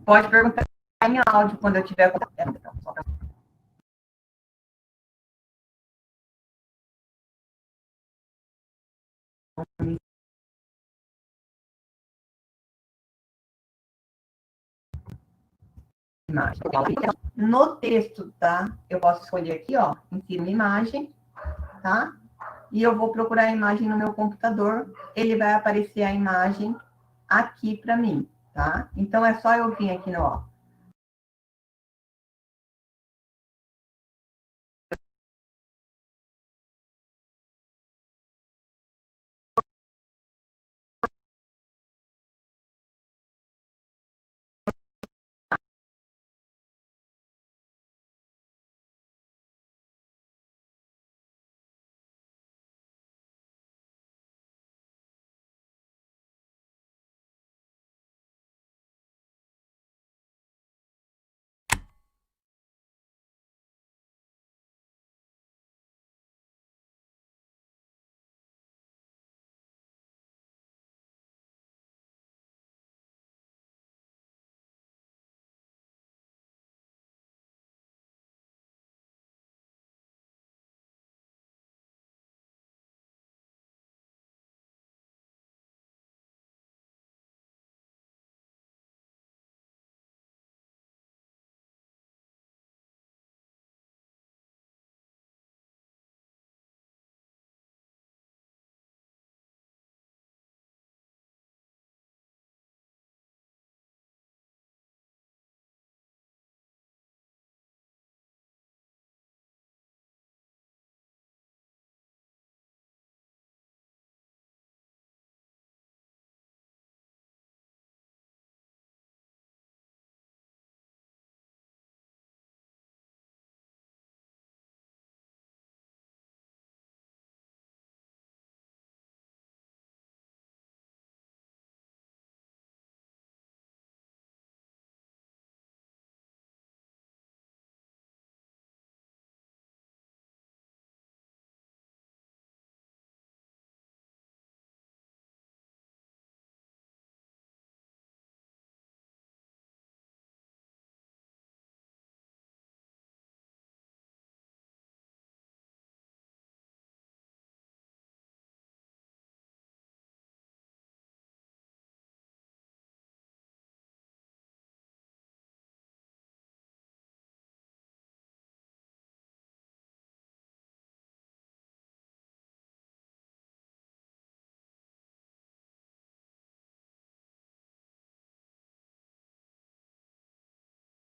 Pode perguntar em áudio quando eu tiver. Imagem. No texto, tá? Eu posso escolher aqui, ó, insira imagem, tá? E eu vou procurar a imagem no meu computador, ele vai aparecer a imagem aqui para mim, tá? Então é só eu vir aqui no, ó.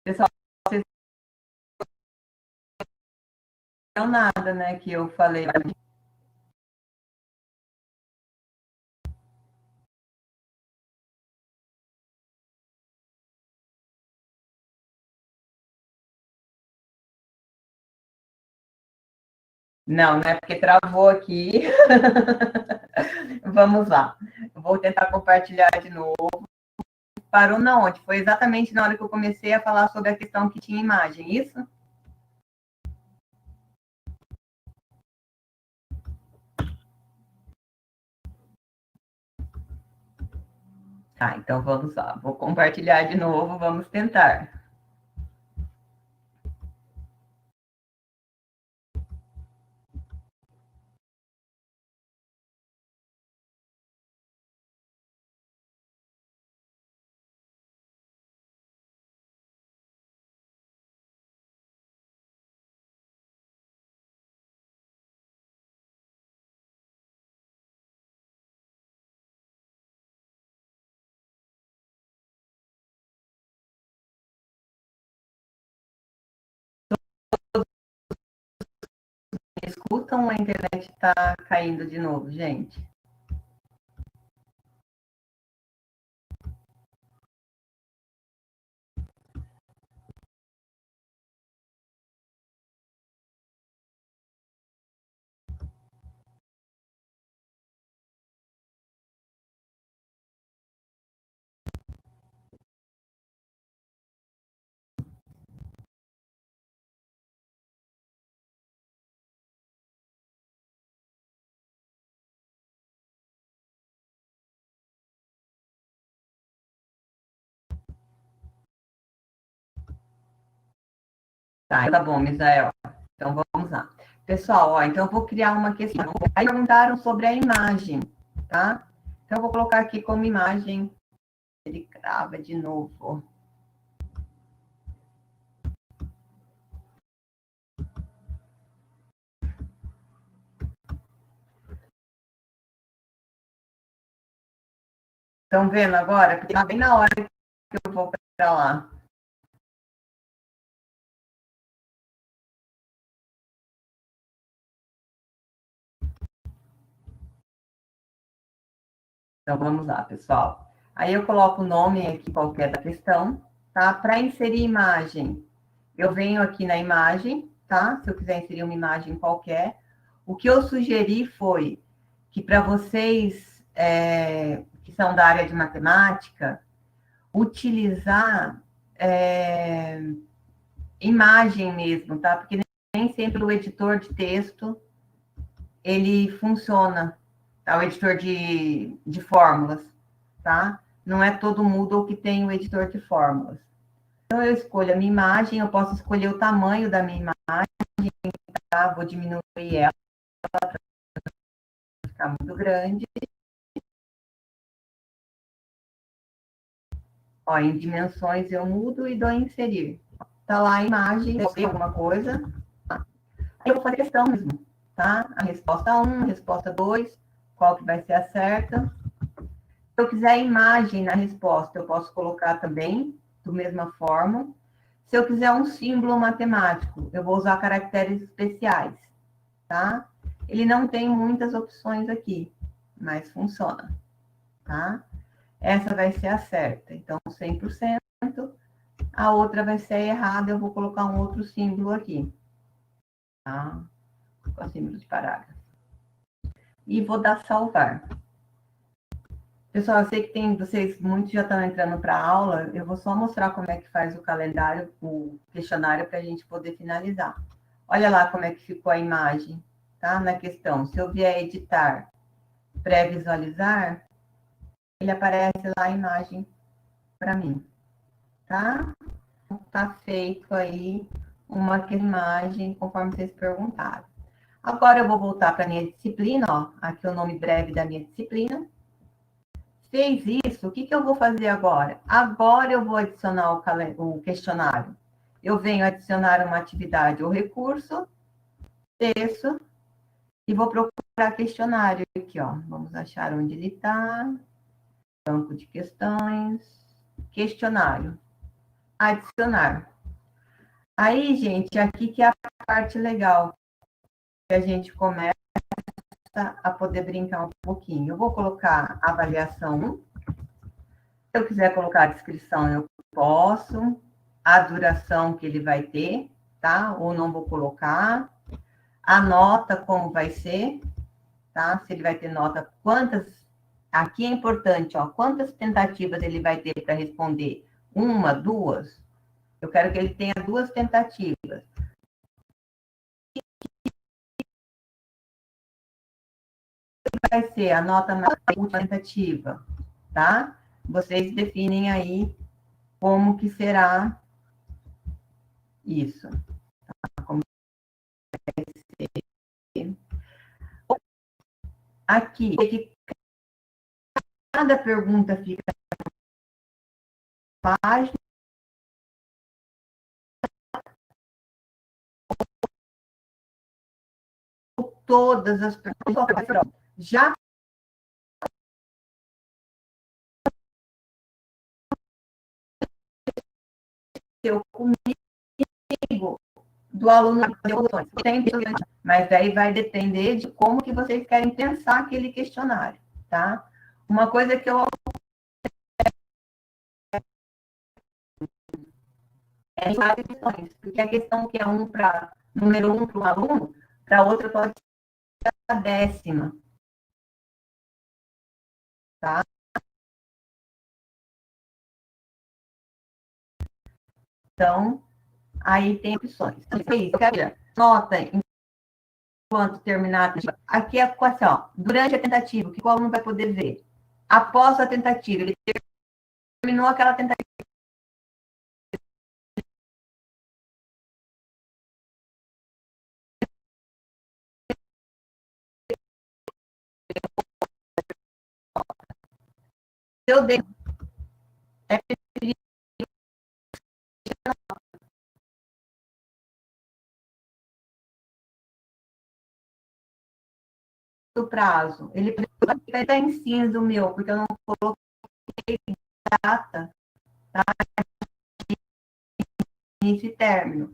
Pessoal, vocês não nada, né, que eu falei. Não, não é porque travou aqui. Vamos lá. Vou tentar compartilhar de novo. Parou na onde? Foi exatamente na hora que eu comecei a falar sobre a questão que tinha imagem, isso? Tá, então vamos lá. Vou compartilhar de novo, vamos tentar. Escutam, a internet está caindo de novo, gente. Tá bom, Misael. Então, vamos lá. Pessoal, ó, então eu vou criar uma questão. Aí perguntaram sobre a imagem, tá? Então, eu vou colocar aqui como imagem. Ele crava de novo. Estão vendo agora? Porque tá bem na hora que eu vou para lá. Então, vamos lá, pessoal. Aí eu coloco o nome aqui qualquer da questão, tá? Para inserir imagem, eu venho aqui na imagem, tá? Se eu quiser inserir uma imagem qualquer. O que eu sugeri foi que para vocês que são da área de matemática, utilizar imagem mesmo, tá? Porque nem sempre o editor de texto ele funciona, tá? O editor de fórmulas, tá? Não é todo Moodle que tem o editor de fórmulas. Então, eu escolho a minha imagem, eu posso escolher o tamanho da minha imagem, tá? Vou diminuir ela para ficar muito grande. Ó, em dimensões eu mudo e dou em inserir. Tá lá a imagem, eu sei alguma coisa. Tá? Aí eu vou fazer questão mesmo, tá? A resposta 1, a resposta 2, qual que vai ser a certa. Se eu quiser imagem na resposta, eu posso colocar também, da mesma forma. Se eu quiser um símbolo matemático, eu vou usar caracteres especiais, tá? Ele não tem muitas opções aqui, mas funciona, tá? Essa vai ser a certa, então 100%. A outra vai ser errada, eu vou colocar um outro símbolo aqui, tá? Com o símbolo de parágrafo. E vou dar salvar. Pessoal, eu sei que vocês muitos já estão entrando para a aula, eu vou só mostrar como é que faz o calendário, o questionário, para a gente poder finalizar. Olha lá como é que ficou a imagem, tá? Na questão, se eu vier editar, pré-visualizar, ele aparece lá a imagem para mim, tá? Tá feito aí uma imagem, conforme vocês perguntaram. Agora eu vou voltar para a minha disciplina, ó, aqui é o nome breve da minha disciplina. Fez isso, o que eu vou fazer agora? Agora eu vou adicionar o questionário. Eu venho adicionar uma atividade ou recurso, texto, e vou procurar questionário aqui, ó. Vamos achar onde ele está. Banco de questões, questionário. Adicionar. Aí, gente, aqui que é a parte legal, que a gente começa a poder brincar um pouquinho. Eu vou colocar avaliação 1. Se eu quiser colocar a descrição, eu posso. A duração que ele vai ter, tá? Ou não vou colocar. A nota, como vai ser, tá? Se ele vai ter nota, quantas... Aqui é importante, ó, quantas tentativas ele vai ter para responder? 1, 2? Eu quero que ele tenha 2 tentativas. Vai ser a nota mais última tentativa, tá? Vocês definem aí como que será isso. Tá? Como vai ser. Aqui, cada pergunta fica na página. Todas as perguntas. Já aconteceu comigo do aluno, mas daí vai depender de como que vocês querem pensar aquele questionário, tá? Uma coisa que eu é em várias questões, porque a questão que é número 1 para um aluno, para outra pode ser a 10ª, tá? Então, aí tem opções. Eu quero nota enquanto terminar. Aqui é assim, ó, durante a tentativa, o que o aluno vai poder ver? Após a tentativa, ele terminou aquela tentativa. Eu dei. É preferível o prazo. Ele vai estar em cinza o meu, porque eu não coloquei data, tá? Início e término.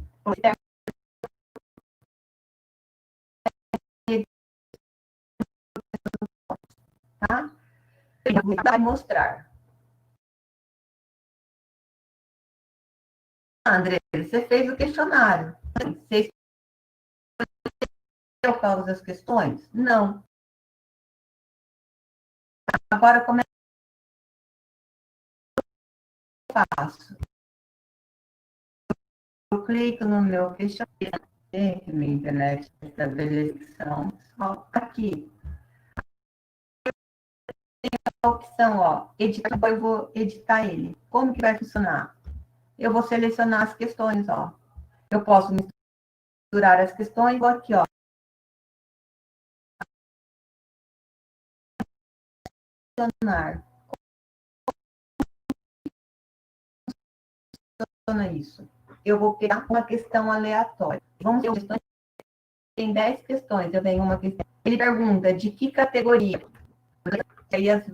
Tá? Vai mostrar. André, você fez o questionário. Você escolheu qual das questões? Não. Agora, como é que eu faço? Eu clico no meu questionário. Gente, minha internet estabeleção. Só aqui. A opção, ó, editar, eu vou editar ele. Como que vai funcionar? Eu vou selecionar as questões, ó. Eu posso misturar as questões, vou aqui, ó. Selecionar. Funciona isso. Eu vou pegar uma questão aleatória. Vamos ter questões. Tem 10 questões. Eu venho uma questão. Ele pergunta de que categoria? Aí as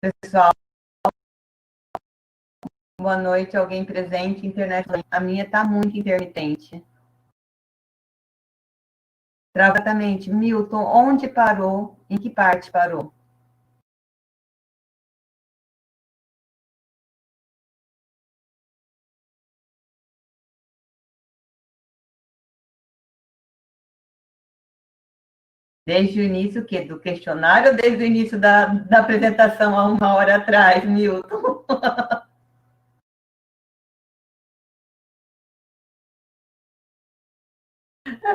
pessoal, boa noite, alguém presente, internet, a minha está muito intermitente. Exatamente, Milton, onde parou, em que parte parou? Desde o início, o quê? Do questionário ou desde o início da apresentação, há 1 hora atrás, Milton?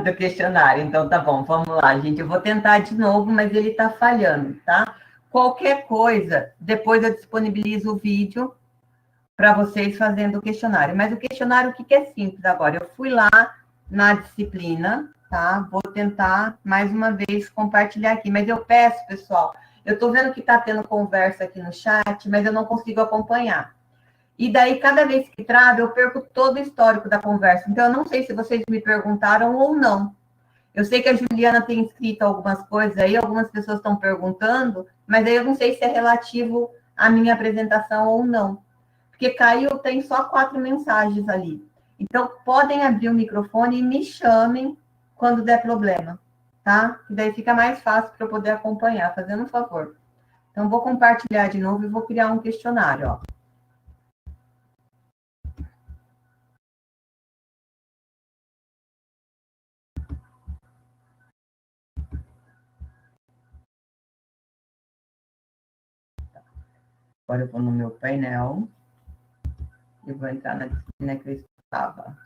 Do questionário. Então, tá bom, vamos lá, gente. Eu vou tentar de novo, mas ele está falhando, tá? Qualquer coisa, depois eu disponibilizo o vídeo para vocês fazendo o questionário. Mas o questionário, o que é simples agora? Eu fui lá na disciplina, tá? Vou tentar, mais uma vez, compartilhar aqui. Mas eu peço, pessoal, eu estou vendo que está tendo conversa aqui no chat, mas eu não consigo acompanhar. E daí, cada vez que trava, eu perco todo o histórico da conversa. Então, eu não sei se vocês me perguntaram ou não. Eu sei que a Juliana tem escrito algumas coisas aí, algumas pessoas estão perguntando, mas aí eu não sei se é relativo à minha apresentação ou não. Porque caiu, tem só 4 mensagens ali. Então, podem abrir o microfone e me chamem quando der problema, tá? E daí fica mais fácil para eu poder acompanhar, fazendo um favor. Então, vou compartilhar de novo e vou criar um questionário, ó. Agora eu vou no meu painel e vou entrar na disciplina que eu estava.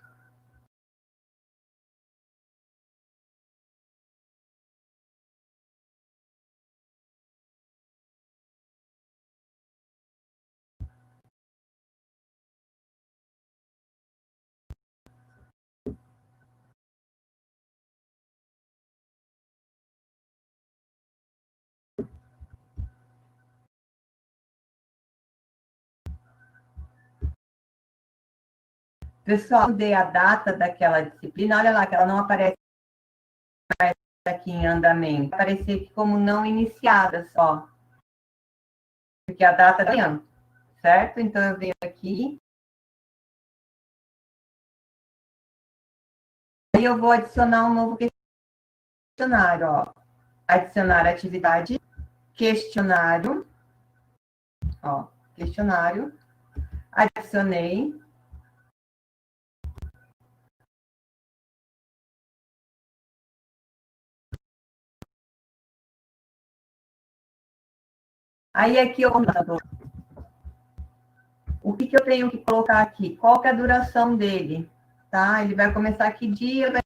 Pessoal, mudei a data daquela disciplina, olha lá, que ela não aparece aqui em andamento. Vai aparecer aqui como não iniciada só. Porque a data da manhã, certo? Então, eu venho aqui. Aí eu vou adicionar um novo questionário, ó. Adicionar atividade, questionário, ó, questionário. Adicionei. Aí aqui eu o que eu tenho que colocar aqui? Qual que é a duração dele? Tá? Ele vai começar que dia, vai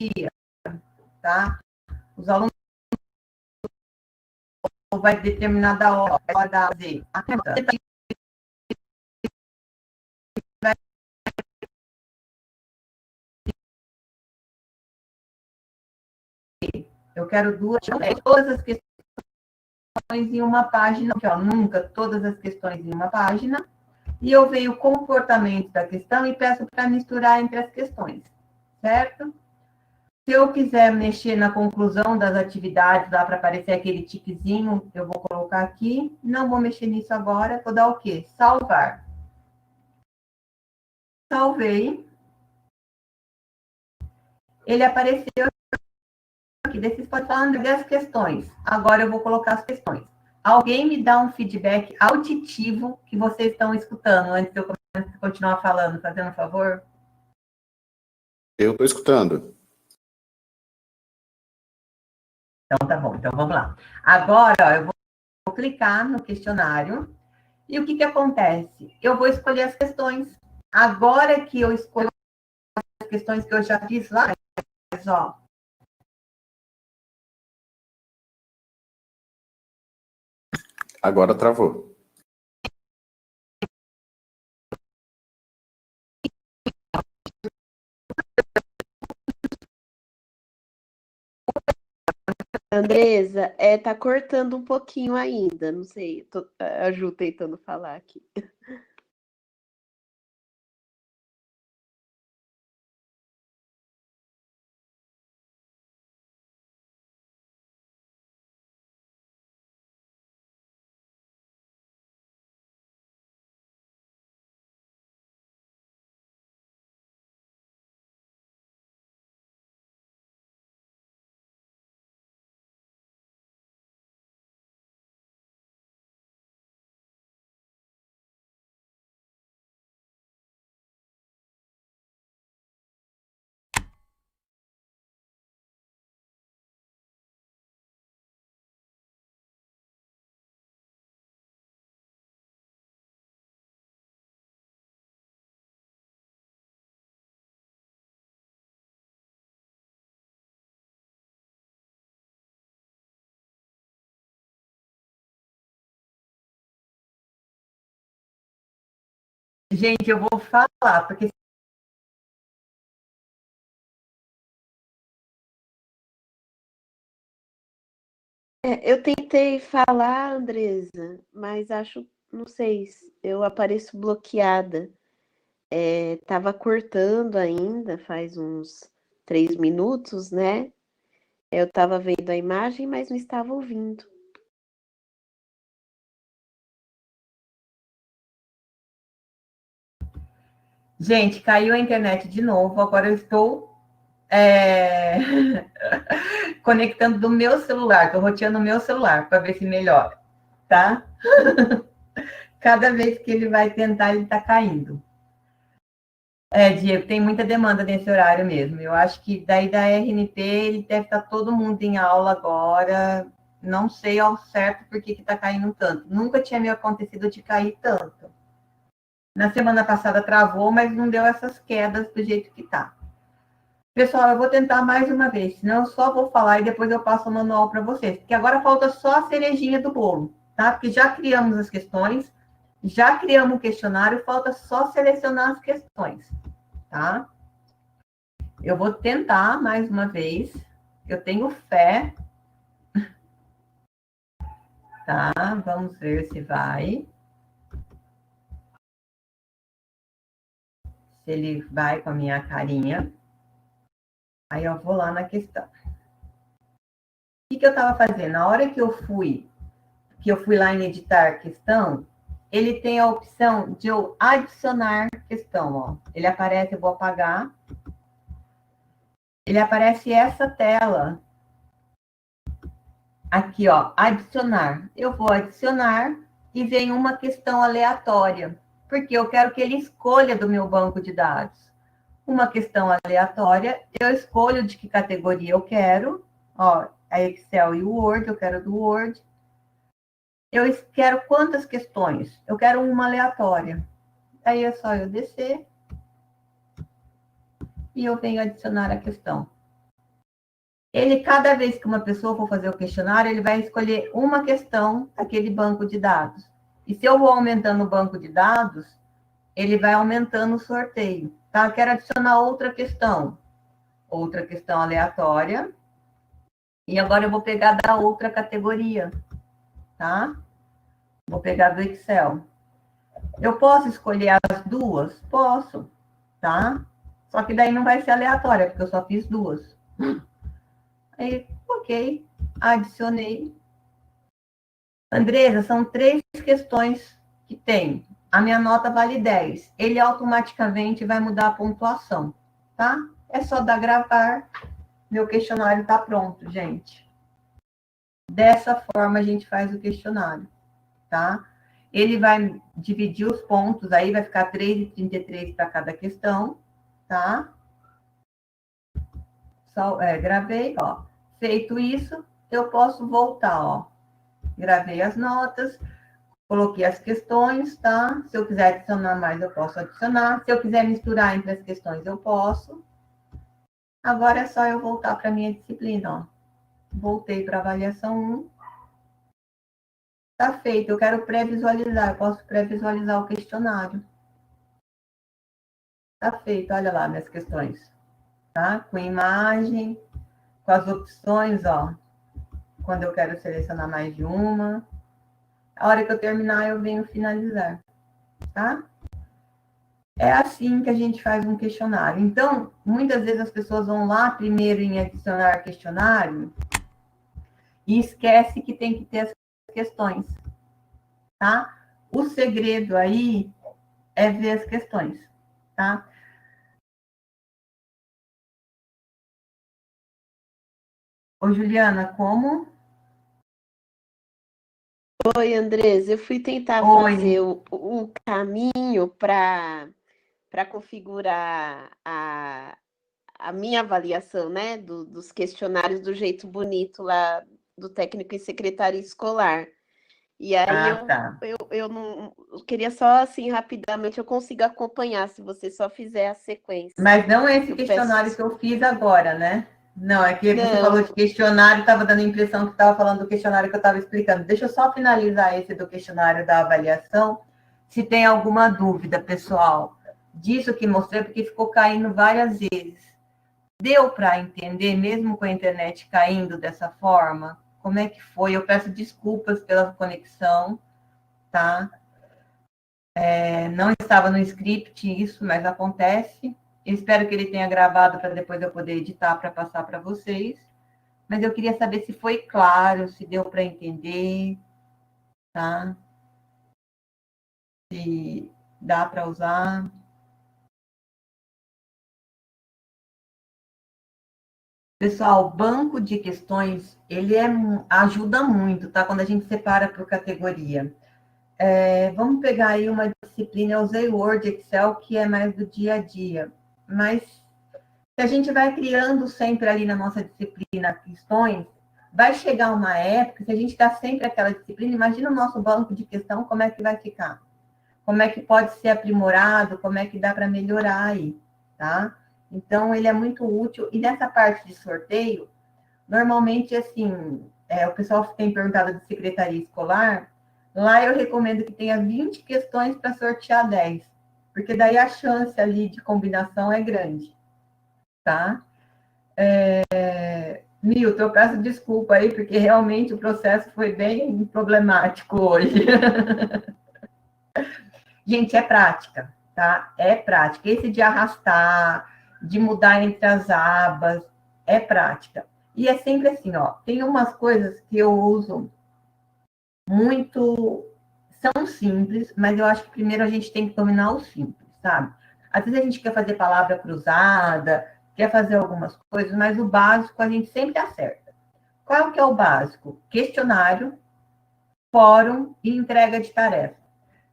dia, tá? Os alunos vai determinar da hora da Z. Eu quero todas as questões em uma página, aqui, ó, nunca todas as questões em uma página, e eu vejo o comportamento da questão e peço para misturar entre as questões, certo? Se eu quiser mexer na conclusão das atividades, lá para aparecer aquele tiquezinho, eu vou colocar aqui. Não vou mexer nisso agora. Vou dar o quê? Salvar. Salvei. Ele apareceu aqui. Vocês podem falar das questões. Agora eu vou colocar as questões. Alguém me dá um feedback auditivo que vocês estão escutando antes de eu continuar falando, fazendo um favor? Eu estou escutando. Então, tá bom. Então, vamos lá. Agora, ó, eu vou clicar no questionário. E o que acontece? Eu vou escolher as questões. Agora que eu escolho as questões que eu já fiz lá, ó. Agora travou. Andresa, tá cortando um pouquinho ainda, não sei, tô a Ju tentando falar aqui. Gente, eu vou falar, porque Eu tentei falar, Andresa, mas acho, não sei, eu apareço bloqueada. Tava cortando ainda, faz uns 3 minutos, né? Eu estava vendo a imagem, mas não estava ouvindo. Gente, caiu a internet de novo. Agora eu estou conectando do meu celular. Estou roteando o meu celular para ver se melhora, tá? Cada vez que ele vai tentar, ele está caindo. Diego, tem muita demanda nesse horário mesmo. Eu acho que daí da RNP, ele deve estar todo mundo em aula agora. Não sei ao certo por que está caindo tanto. Nunca tinha me acontecido de cair tanto. Na semana passada travou, mas não deu essas quedas do jeito que está. Pessoal, eu vou tentar mais uma vez, senão eu só vou falar e depois eu passo o manual para vocês. Porque agora falta só a cerejinha do bolo, tá? Porque já criamos as questões, já criamos o questionário, falta só selecionar as questões, tá? Eu vou tentar mais uma vez. Eu tenho fé. Tá? Vamos ver se vai. Se ele vai com a minha carinha. Aí eu vou lá na questão. O que eu estava fazendo? Na hora que eu fui lá em editar questão, ele tem a opção de eu adicionar questão, ó. Ele aparece, eu vou apagar. Ele aparece essa tela. Aqui, ó, adicionar. Eu vou adicionar e vem uma questão aleatória, porque eu quero que ele escolha do meu banco de dados. Uma questão aleatória, eu escolho de que categoria eu quero, ó, a Excel e o Word, eu quero do Word. Eu quero quantas questões? Eu quero uma aleatória. Aí é só eu descer e eu venho adicionar a questão. Ele, cada vez que uma pessoa for fazer o questionário, ele vai escolher uma questão daquele banco de dados. E se eu vou aumentando o banco de dados, ele vai aumentando o sorteio. Tá? Quero adicionar outra questão aleatória. E agora eu vou pegar da outra categoria, tá? Vou pegar do Excel. Eu posso escolher as duas? Posso, tá? Só que daí não vai ser aleatória, porque eu só fiz duas. Aí, ok, adicionei. Andresa, são 3 questões que tem. A minha nota vale 10. Ele automaticamente vai mudar a pontuação, tá? É só dar gravar. Meu questionário está pronto, gente. Dessa forma, a gente faz o questionário, tá? Ele vai dividir os pontos, aí vai ficar 3,33 para cada questão, tá? Só, gravei, ó. Feito isso, eu posso voltar, ó. Gravei as notas, coloquei as questões, tá? Se eu quiser adicionar mais, eu posso adicionar. Se eu quiser misturar entre as questões, eu posso. Agora é só eu voltar para a minha disciplina, ó. Voltei para a avaliação 1. Tá feito, eu quero pré-visualizar, eu posso pré-visualizar o questionário. Tá feito, olha lá minhas questões. Tá? Com imagem, com as opções, ó. Quando eu quero selecionar mais de uma. A hora que eu terminar, eu venho finalizar. Tá? É assim que a gente faz um questionário. Então, muitas vezes as pessoas vão lá primeiro em adicionar questionário e esquece que tem que ter as questões, tá? O segredo aí é ver as questões, tá? Ô, Juliana, como? Oi, Andresa, eu fui tentar fazer o caminho para configurar a minha avaliação, né, dos questionários do jeito bonito lá do técnico em secretaria escolar. E aí eu não eu queria só assim rapidamente eu consigo acompanhar se você só fizer a sequência. Mas não esse questionário que eu fiz agora, né? Não, é que você falou de questionário, estava dando a impressão que estava falando do questionário que eu estava explicando. Deixa eu só finalizar esse do questionário da avaliação. Se tem alguma dúvida, pessoal, disso que mostrei, porque ficou caindo várias vezes. Deu para entender, mesmo com a internet caindo dessa forma? Como é que foi? Eu peço desculpas pela conexão, tá? Não estava no script isso, mas acontece. Eu espero que ele tenha gravado para depois eu poder editar para passar para vocês. Mas eu queria saber se foi claro, se deu para entender, tá? Se dá para usar. Pessoal, banco de questões, ele ajuda muito, tá? Quando a gente separa por categoria. Vamos pegar aí uma disciplina, eu usei Word, Excel, que é mais do dia a dia. Mas se a gente vai criando sempre ali na nossa disciplina questões, vai chegar uma época, se a gente dá sempre aquela disciplina, imagina o nosso banco de questão, como é que vai ficar? Como é que pode ser aprimorado, como é que dá para melhorar aí, tá? Então, ele é muito útil. E nessa parte de sorteio, normalmente, assim, o pessoal tem perguntado de secretaria escolar, lá eu recomendo que tenha 20 questões para sortear 10, porque daí a chance ali de combinação é grande, tá? Milton, eu peço desculpa aí, porque realmente o processo foi bem problemático hoje. Gente, é prática, tá? É prática. Esse de arrastar, de mudar entre as abas, é prática. E é sempre assim, ó, tem umas coisas que eu uso muito, são simples, mas eu acho que primeiro a gente tem que dominar o simples, sabe? Às vezes a gente quer fazer palavra cruzada, quer fazer algumas coisas, mas o básico a gente sempre acerta. Qual que é o básico? Questionário, fórum e entrega de tarefa.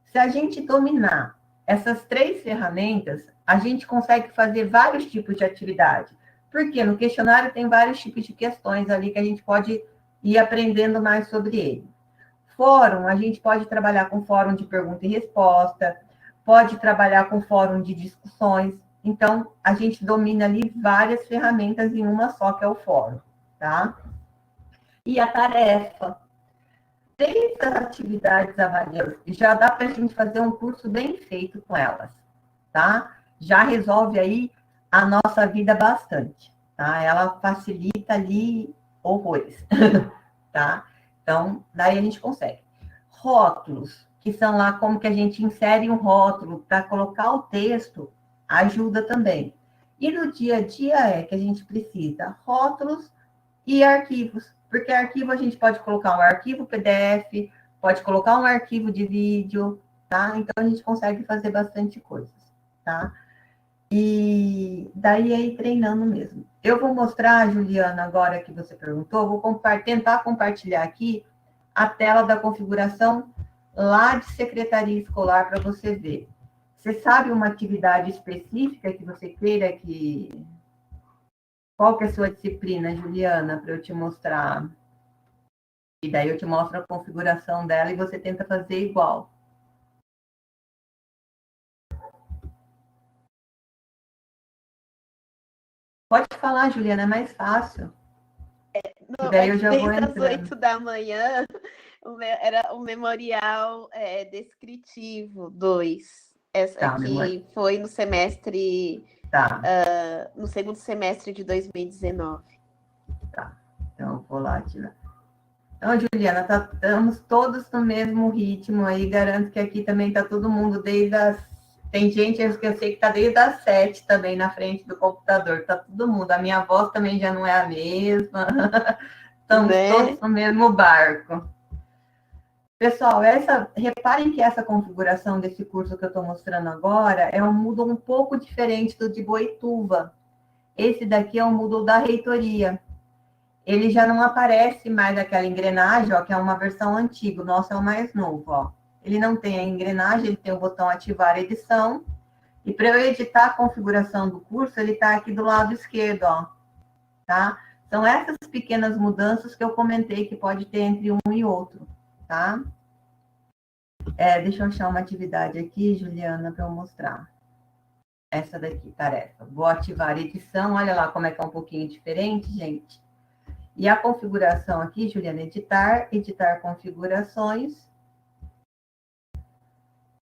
Se a gente dominar essas 3 ferramentas, a gente consegue fazer vários tipos de atividade. Porque no questionário tem vários tipos de questões ali que a gente pode ir aprendendo mais sobre ele. Fórum, a gente pode trabalhar com fórum de pergunta e resposta, pode trabalhar com fórum de discussões. Então, a gente domina ali várias ferramentas em uma só, que é o fórum, tá? E a tarefa. 3 atividades avaliadas, já dá para a gente fazer um curso bem feito com elas, tá? Já resolve aí a nossa vida bastante, tá? Ela facilita ali horrores, tá? Então, daí a gente consegue. Rótulos, que são lá como que a gente insere um rótulo para colocar o texto, ajuda também. E no dia a dia é que a gente precisa rótulos e arquivos, porque arquivo a gente pode colocar um arquivo PDF, pode colocar um arquivo de vídeo, tá? Então a gente consegue fazer bastante coisas, tá? E daí é ir treinando mesmo. Eu vou mostrar, Juliana, agora que você perguntou, vou tentar compartilhar aqui a tela da configuração lá de secretaria escolar para você ver. Você sabe uma atividade específica que você queira que... Qual que é a sua disciplina, Juliana, para eu te mostrar? E daí eu te mostro a configuração dela e você tenta fazer igual. Pode falar, Juliana, é mais fácil. Não, daí eu já vou desde as entrando. 8 da manhã, era o Memorial Descritivo 2. Essa Tá, aqui foi no semestre, Tá, no segundo semestre de 2019. tá. Então, eu vou lá tirar. Então, Juliana, estamos todos no mesmo ritmo aí. Garanto que aqui também está todo mundo desde as... Tem gente que eu sei que está desde as 7 também na frente do computador. Está todo mundo. A minha voz também já não é a mesma. Estamos todos no mesmo barco. Pessoal, reparem que essa configuração desse curso que eu estou mostrando agora é um Moodle um pouco diferente do de Boituva. Esse daqui é o Moodle da reitoria. Ele já não aparece mais aquela engrenagem, ó, que é uma versão antiga. O nosso é o mais novo, ó. Ele não tem a engrenagem, ele tem o botão ativar edição. E para eu editar a configuração do curso, ele está aqui do lado esquerdo, ó. Tá? São essas pequenas mudanças que eu comentei que pode ter entre um e outro, tá? Deixa eu achar uma atividade aqui, Juliana, para eu mostrar. Essa daqui, tarefa. Vou ativar edição, olha lá como é que é um pouquinho diferente, gente. E a configuração aqui, Juliana, editar configurações.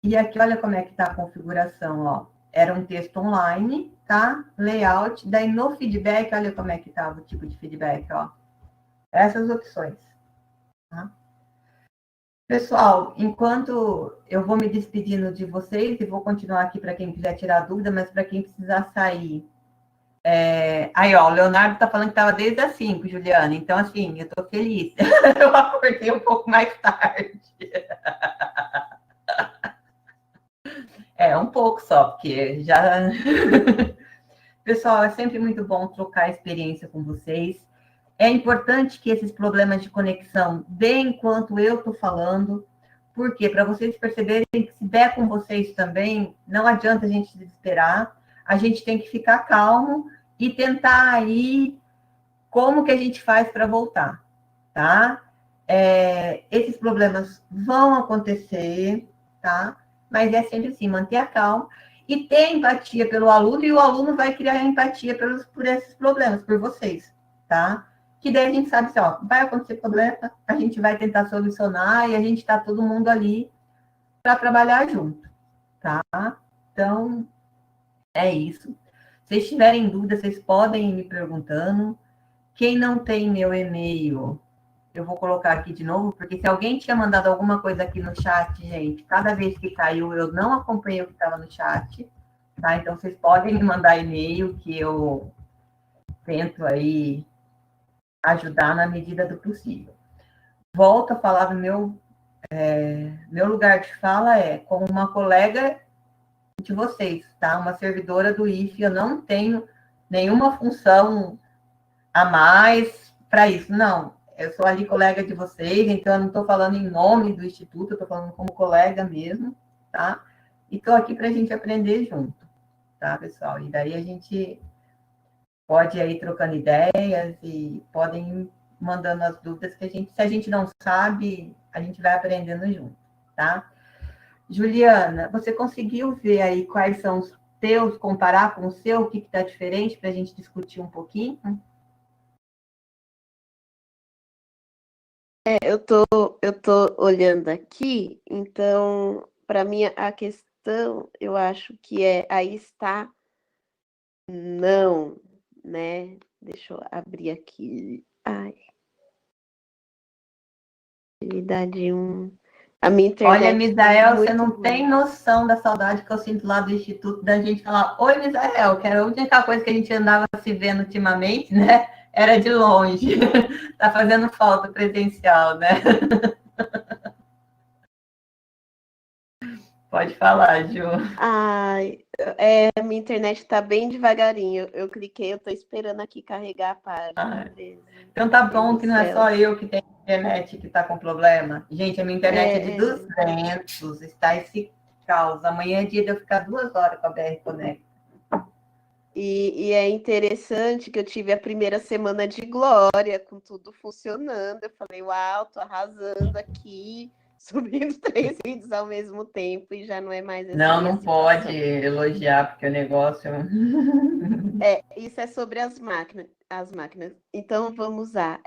E aqui, olha como é que está a configuração, ó. Era um texto online, tá? Layout. Daí, no feedback, olha como é que estava o tipo de feedback, ó. Essas opções, tá? Pessoal, enquanto eu vou me despedindo de vocês e vou continuar aqui para quem quiser tirar dúvida, mas para quem precisar sair. Aí, ó, o Leonardo está falando que estava desde as 5, Juliana. Então, assim, eu estou feliz. Eu acordei um pouco mais tarde. Um pouco só, porque já... Pessoal, é sempre muito bom trocar experiência com vocês. É importante que esses problemas de conexão deem enquanto eu estou falando, porque para vocês perceberem que se der com vocês também, não adianta a gente desesperar, a gente tem que ficar calmo e tentar aí como que a gente faz para voltar, tá? Esses problemas vão acontecer, tá? Mas é sempre assim, manter a calma e ter empatia pelo aluno, e o aluno vai criar empatia por esses problemas, por vocês, tá? Que daí a gente sabe assim, ó, vai acontecer problema, a gente vai tentar solucionar e a gente está todo mundo ali para trabalhar junto, tá? Então, é isso. Se vocês tiverem dúvidas, vocês podem ir me perguntando. Quem não tem meu e-mail, eu vou colocar aqui de novo, porque se alguém tinha mandado alguma coisa aqui no chat, gente, cada vez que caiu, eu não acompanhei o que estava no chat, tá? Então, vocês podem me mandar e-mail, que eu tento aí ajudar na medida do possível. Volto a falar, meu lugar de fala é como uma colega de vocês, tá? Uma servidora do IFE, eu não tenho nenhuma função a mais para isso, não. Eu sou ali colega de vocês, então eu não estou falando em nome do Instituto, eu estou falando como colega mesmo, tá? E estou aqui para a gente aprender junto, tá, pessoal? E daí a gente pode ir aí trocando ideias e podem ir mandando as dúvidas que se a gente não sabe, a gente vai aprendendo junto, tá? Juliana, você conseguiu ver aí quais são os teus, comparar com o seu, o que está diferente para a gente discutir um pouquinho? Eu tô olhando aqui, então, para mim, a questão, eu acho que aí está, não, né? Deixa eu abrir aqui. Ai. Atividade 1. A minha internet. Olha, Misael, você não tem noção da saudade que eu sinto lá do Instituto, da gente falar, oi, Misael, que era a única coisa que a gente andava se vendo ultimamente, né? Era de longe. Tá fazendo falta presencial, né? Pode falar, Ju. Ai, a minha internet tá bem devagarinho. Eu cliquei, eu tô esperando aqui carregar a página. Então tá bom que não é só eu que tenho internet que tá com problema. Gente, a minha internet é de 200, está esse caos. Amanhã é dia de eu ficar 2 horas com a BR Connect. E é interessante que eu tive a primeira semana de glória, com tudo funcionando. Eu falei, uau, tô arrasando aqui, subindo 3 vídeos ao mesmo tempo, e já não é mais assim. Não pode elogiar, porque o negócio... Isso é sobre as máquinas. Então, vamos lá.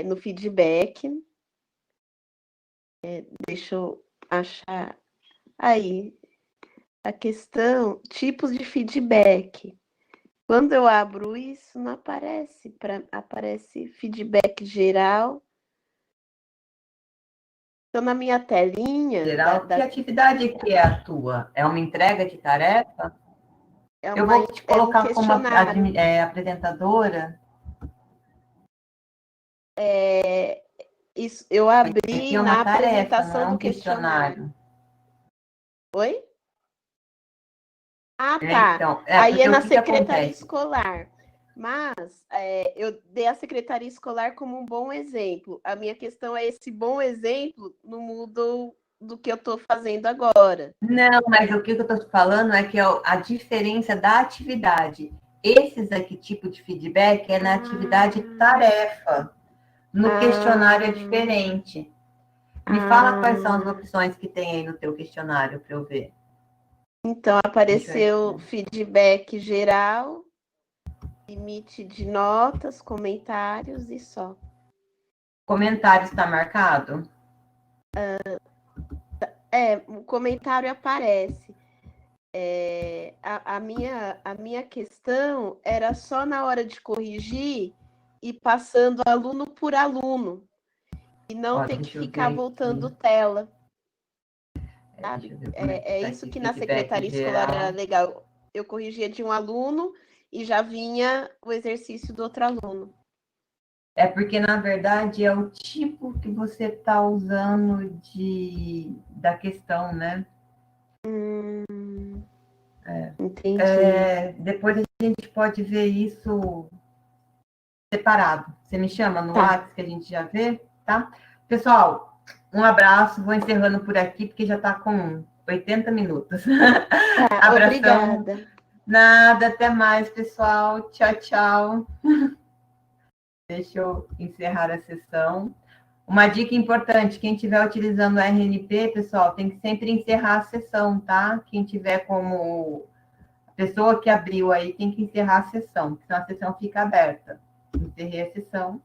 No feedback. Deixa eu achar aí. A questão, tipos de feedback. Quando eu abro isso, não aparece. Aparece feedback geral. Então, na minha telinha... Geral, que atividade que é a tua? É uma entrega de tarefa? Eu vou te colocar como apresentadora. Isso, eu abri na apresentação do questionário. Oi? Ah, tá. Então, aí é na secretaria escolar. Mas eu dei a secretaria escolar como um bom exemplo. A minha questão é esse bom exemplo no mundo do que eu estou fazendo agora. Não, mas o que eu estou falando é que a diferença da atividade. Esses aqui, tipo de feedback, é na atividade tarefa. No questionário é diferente. Me fala quais são as opções que tem aí no teu questionário para eu ver. Então, apareceu feedback geral, limite de notas, comentários e só. Comentário está marcado? O comentário aparece. A minha questão era só na hora de corrigir e passando aluno por aluno. E não ter que deixa eu ficar ver voltando aqui. tela. Deixa Sabe? eu ver como É tá isso aqui, que na feedback secretaria escolar era geral. legal. Eu corrigia de um aluno e já vinha o exercício do outro aluno. É porque, na verdade, é o tipo que você está usando da questão, né? Entendi. Depois a gente pode ver isso separado. Você me chama no Tá. WhatsApp que a gente já vê, tá? Pessoal, um abraço. Vou encerrando por aqui, porque já está com 80 minutos. Tá, Abração. obrigada. Nada, até mais, pessoal. Tchau, tchau. Deixa eu encerrar a sessão. Uma dica importante, quem estiver utilizando o RNP, pessoal, tem que sempre encerrar a sessão, tá? Quem tiver como a pessoa que abriu aí tem que encerrar a sessão, senão a sessão fica aberta. Encerrei a sessão.